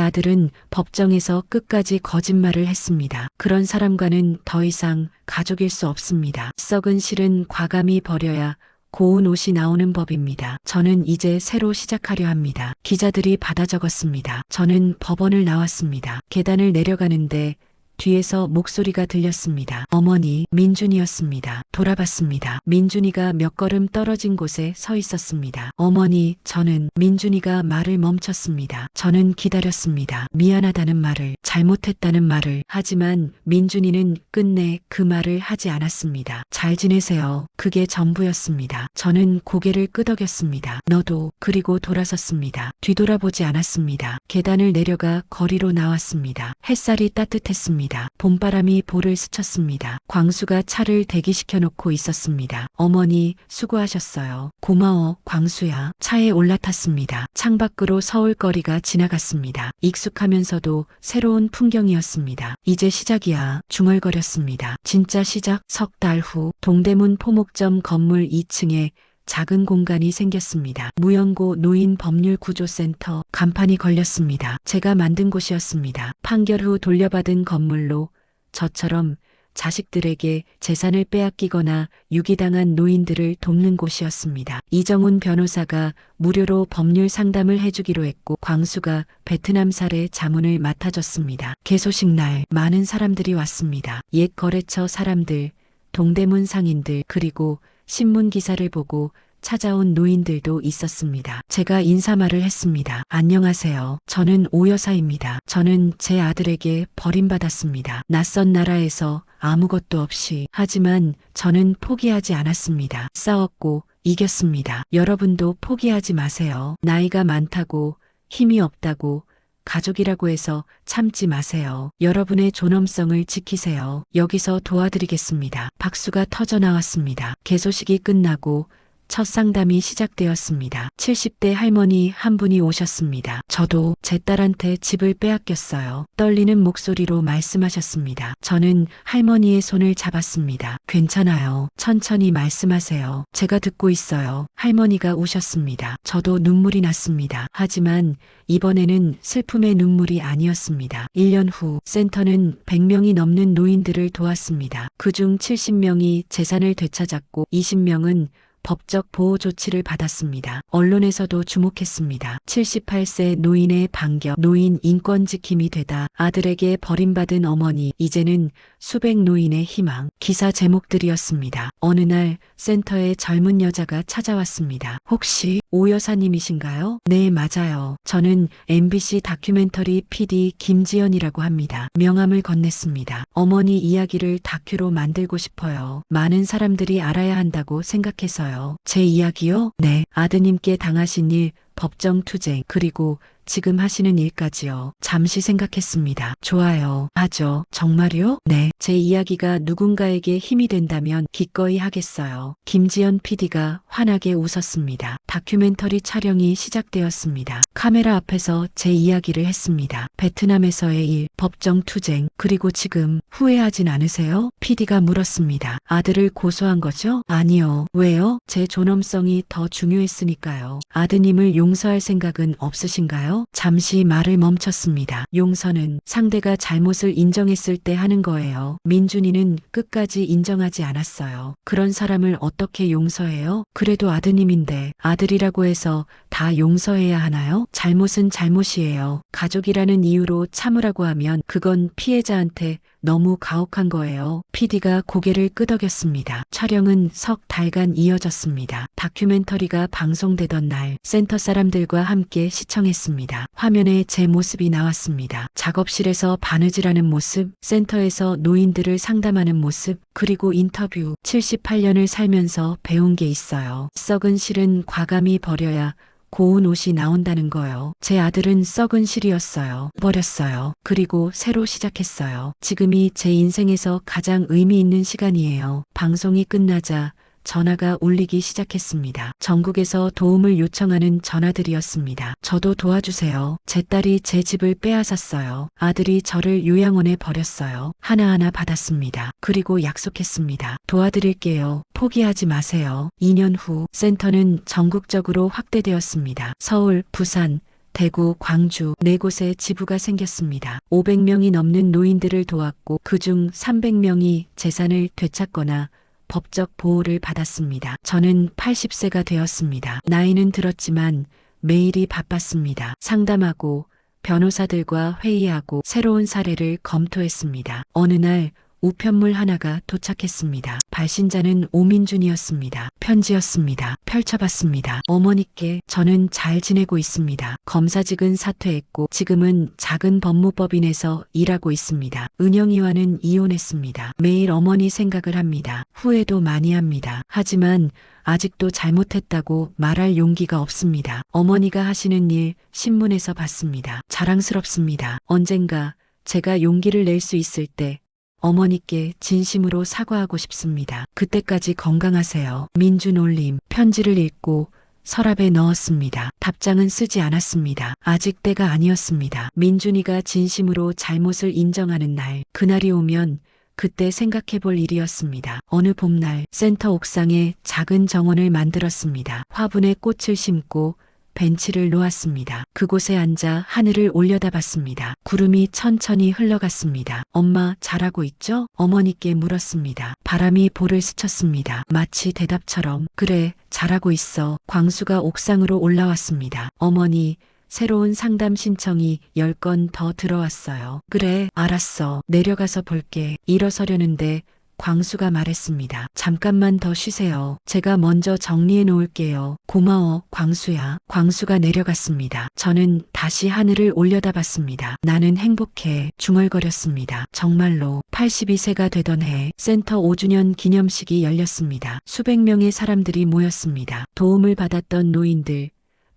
아들은 법정에서 끝까지 거짓말을 했습니다. 그런 사람과는 더 이상 가족일 수 없습니다. 썩은 실은 과감히 버려야 고운 옷이 나오는 법입니다. 저는 이제 새로 시작하려 합니다. 기자들이 받아 적었습니다. 저는 법원을 나왔습니다. 계단을 내려가는데 뒤에서 목소리가 들렸습니다. 어머니, 민준이었습니다. 돌아봤습니다. 민준이가 몇 걸음 떨어진 곳에 서 있었습니다. 어머니, 저는 민준이가 말을 멈췄습니다. 저는 기다렸습니다. 미안하다는 말을, 잘못했다는 말을. 하지만 민준이는 끝내 그 말을 하지 않았습니다. 잘 지내세요. 그게 전부였습니다. 저는 고개를 끄덕였습니다. 너도. 그리고 돌아섰습니다. 뒤돌아보지 않았습니다. 계단을 내려가 거리로 나왔습니다. 햇살이 따뜻했습니다. 봄바람이 볼을 스쳤습니다. 광수가 차를 대기시켜 놓고 있었습니다. 어머니, 수고하셨어요. 고마워, 광수야. 차에 올라탔습니다. 창밖으로 서울거리가 지나갔습니다. 익숙하면서도 새로운 풍경이었습니다. 이제 시작이야. 중얼거렸습니다. 진짜 시작. 석 달 후 동대문 포목점 건물 2층에 작은 공간이 생겼습니다. 무연고 노인법률구조센터 간판이 걸렸습니다. 제가 만든 곳이었습니다. 판결 후 돌려받은 건물로 저처럼 자식들에게 재산을 빼앗기거나 유기당한 노인들을 돕는 곳이었습니다. 이정훈 변호사가 무료로 법률 상담을 해주기로 했고 광수가 베트남 사례 자문을 맡아줬습니다. 개소식 날 많은 사람들이 왔습니다. 옛 거래처 사람들, 동대문 상인들, 그리고 신문 기사를 보고 찾아온 노인들도 있었습니다. 제가 인사말을 했습니다. 안녕하세요. 저는 오 여사입니다. 저는 제 아들에게 버림받았습니다. 낯선 나라에서 아무것도 없이. 하지만 저는 포기하지 않았습니다. 싸웠고 이겼습니다. 여러분도 포기하지 마세요. 나이가 많다고, 힘이 없다고, 가족이라고 해서 참지 마세요. 여러분의 존엄성을 지키세요. 여기서 도와드리겠습니다. 박수가 터져 나왔습니다. 개소식이 끝나고 첫 상담이 시작되었습니다. 70대 할머니 한 분이 오셨습니다. 저도 제 딸한테 집을 빼앗겼어요. 떨리는 목소리로 말씀하셨습니다. 저는 할머니의 손을 잡았습니다. 괜찮아요. 천천히 말씀하세요. 제가 듣고 있어요. 할머니가 우셨습니다. 저도 눈물이 났습니다. 하지만 이번에는 슬픔의 눈물이 아니었습니다. 1년 후 센터는 100명이 넘는 노인들을 도왔습니다. 그중 70명이 재산을 되찾았고 20명은 법적 보호 조치를 받았습니다. 언론에서도 주목했습니다. 78세 노인의 반격, 노인 인권 지킴이 되다, 아들에게 버림받은 어머니, 이제는 수백 노인의 희망, 기사 제목들이었습니다. 어느 날 센터에 젊은 여자가 찾아왔습니다. 혹시 오 여사님이신가요? 네, 맞아요. 저는 MBC 다큐멘터리 PD 김지연이라고 합니다. 명함을 건넸습니다. 어머니 이야기를 다큐로 만들고 싶어요. 많은 사람들이 알아야 한다고 생각해서요. 제 이야기요? 네. 아드님께 당하신 일, 법정 투쟁, 그리고 지금 하시는 일까지요. 잠시 생각했습니다. 좋아요. 하죠. 정말요? 네. 제 이야기가 누군가에게 힘이 된다면 기꺼이 하겠어요. 김지연 PD가 환하게 웃었습니다. 다큐멘터리 촬영이 시작되었습니다. 카메라 앞에서 제 이야기를 했습니다. 베트남에서의 일, 법정 투쟁, 그리고 지금 후회하진 않으세요? PD가 물었습니다. 아들을 고소한 거죠? 아니요. 왜요? 제 존엄성이 더 중요했으니까요. 아드님을 용서할 생각은 없으신가요? 잠시 말을 멈췄습니다. 용서는 상대가 잘못을 인정했을 때 하는 거예요. 민준이는 끝까지 인정하지 않았어요. 그런 사람을 어떻게 용서해요? 그래도 아드님인데 아들이라고 해서 다 용서해야 하나요? 잘못은 잘못이에요. 가족이라는 이유로 참으라고 하면 그건 피해자한테 너무 가혹한 거예요. PD가 고개를 끄덕였습니다. 촬영은 석 달간 이어졌습니다. 다큐멘터리가 방송되던 날 센터 사람들과 함께 시청했습니다. 화면에 제 모습이 나왔습니다. 작업실에서 바느질하는 모습, 센터에서 노인들을 상담하는 모습, 그리고 인터뷰. 78년을 살면서 배운 게 있어요. 썩은 실은 과감히 버려야 고운 옷이 나온다는 거요. 제 아들은 썩은 실이었어요. 버렸어요. 그리고 새로 시작했어요. 지금이 제 인생에서 가장 의미 있는 시간이에요. 방송이 끝나자 전화가 울리기 시작했습니다. 전국에서 도움을 요청하는 전화들이었습니다. 저도 도와주세요. 제 딸이 제 집을 빼앗았어요. 아들이 저를 요양원에 버렸어요. 하나하나 받았습니다. 그리고 약속했습니다. 도와드릴게요. 포기하지 마세요. 2년 후 센터는 전국적으로 확대되었습니다. 서울, 부산, 대구, 광주 4곳에 지부가 생겼습니다. 500명이 넘는 노인들을 도왔고 그중 300명이 재산을 되찾거나 법적 보호를 받았습니다. 저는 80세가 되었습니다. 나이는 들었지만 매일이 바빴습니다. 상담하고 변호사들과 회의하고 새로운 사례를 검토했습니다. 어느 날 우편물 하나가 도착했습니다. 발신자는 오민준이었습니다. 편지였습니다. 펼쳐봤습니다. 어머니께 저는 잘 지내고 있습니다. 검사직은 사퇴했고 지금은 작은 법무법인에서 일하고 있습니다. 은영이와는 이혼했습니다. 매일 어머니 생각을 합니다. 후회도 많이 합니다. 하지만 아직도 잘못했다고 말할 용기가 없습니다. 어머니가 하시는 일 신문에서 봤습니다. 자랑스럽습니다. 언젠가 제가 용기를 낼 수 있을 때 어머니께 진심으로 사과하고 싶습니다. 그때까지 건강하세요. 민준 올림. 편지를 읽고 서랍에 넣었습니다. 답장은 쓰지 않았습니다. 아직 때가 아니었습니다. 민준이가 진심으로 잘못을 인정하는 날, 그날이 오면 그때 생각해볼 일이었습니다. 어느 봄날 센터 옥상에 작은 정원을 만들었습니다. 화분에 꽃을 심고 벤치를 놓았습니다. 그곳에 앉아 하늘을 올려다봤습니다. 구름이 천천히 흘러갔습니다. 엄마 잘하고 있죠? 어머니께 물었습니다. 바람이 볼을 스쳤습니다. 마치 대답처럼 그래 잘하고 있어. 광수가 옥상으로 올라왔습니다. 어머니 새로운 상담 신청이 10건 더 들어왔어요. 그래 알았어. 내려가서 볼게. 일어서려는데 광수가 말했습니다. 잠깐만 더 쉬세요. 제가 먼저 정리해 놓을게요. 고마워, 광수야. 광수가 내려갔습니다. 저는 다시 하늘을 올려다봤습니다. 나는 행복해. 중얼거렸습니다. 정말로 82세가 되던 해 센터 5주년 기념식이 열렸습니다. 수백 명의 사람들이 모였습니다. 도움을 받았던 노인들,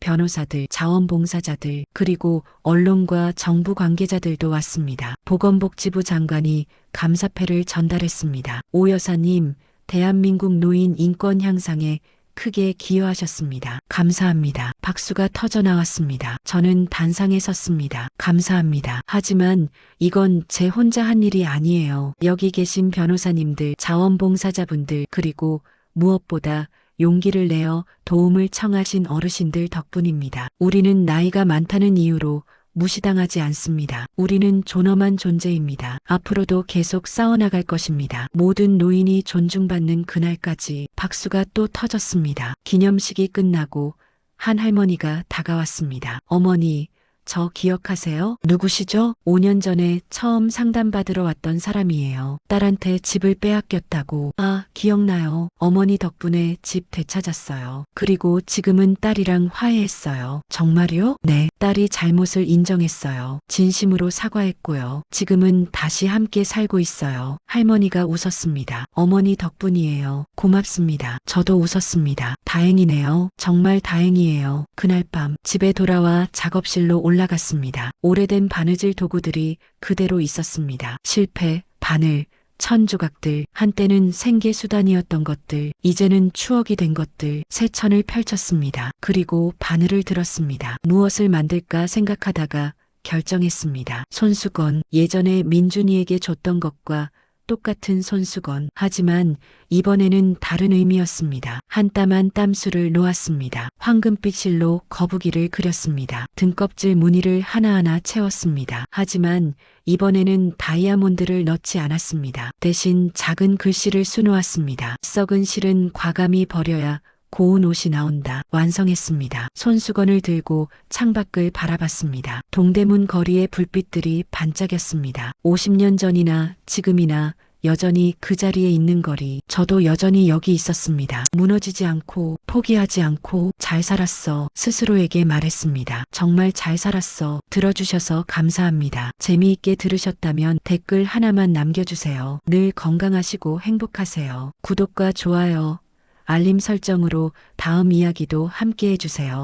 변호사들, 자원봉사자들, 그리고 언론과 정부 관계자들도 왔습니다. 보건복지부 장관이 감사패를 전달했습니다. 오 여사님, 대한민국 노인 인권 향상에 크게 기여하셨습니다. 감사합니다. 박수가 터져 나왔습니다. 저는 단상에 섰습니다. 감사합니다. 하지만 이건 제 혼자 한 일이 아니에요. 여기 계신 변호사님들, 자원봉사자분들, 그리고 무엇보다 용기를 내어 도움을 청하신 어르신들 덕분입니다. 우리는 나이가 많다는 이유로 무시당하지 않습니다. 우리는 존엄한 존재입니다. 앞으로도 계속 싸워나갈 것입니다. 모든 노인이 존중받는 그날까지. 박수가 또 터졌습니다. 기념식이 끝나고 한 할머니가 다가왔습니다. 어머니, 저 기억하세요? 누구시죠? 5년 전에 처음 상담받으러 왔던 사람이에요. 딸한테 집을 빼앗겼다고. 아, 기억나요. 어머니 덕분에 집 되찾았어요. 그리고 지금은 딸이랑 화해했어요. 정말요? 네. 딸이 잘못을 인정했어요. 진심으로 사과했고요. 지금은 다시 함께 살고 있어요. 할머니가 웃었습니다. 어머니 덕분이에요. 고맙습니다. 저도 웃었습니다. 다행이네요. 정말 다행이에요. 그날 밤 집에 돌아와 작업실로 올라갔습니다. 오래된 바느질 도구들이 그대로 있었습니다. 실패, 바늘, 천조각들, 한때는 생계수단이었던 것들, 이제는 추억이 된 것들, 새 천을 펼쳤습니다. 그리고 바늘을 들었습니다. 무엇을 만들까 생각하다가 결정했습니다. 손수건, 예전에 민준이에게 줬던 것과 똑같은 손수건. 하지만 이번에는 다른 의미였습니다. 한 땀 한 땀수를 놓았습니다. 황금빛 실로 거북이를 그렸습니다. 등껍질 무늬를 하나하나 채웠습니다. 하지만 이번에는 다이아몬드를 넣지 않았습니다. 대신 작은 글씨를 수놓았습니다. 썩은 실은 과감히 버려야 고운 옷이 나온다. 완성했습니다. 손수건을 들고 창밖을 바라봤습니다. 동대문 거리의 불빛들이 반짝였습니다. 50년 전이나 지금이나 여전히 그 자리에 있는 거리. 저도 여전히 여기 있었습니다. 무너지지 않고 포기하지 않고 잘 살았어. 스스로에게 말했습니다. 정말 잘 살았어. 들어주셔서 감사합니다. 재미있게 들으셨다면 댓글 하나만 남겨주세요. 늘 건강하시고 행복하세요. 구독과 좋아요, 알림 설정으로 다음 이야기도 함께 해주세요.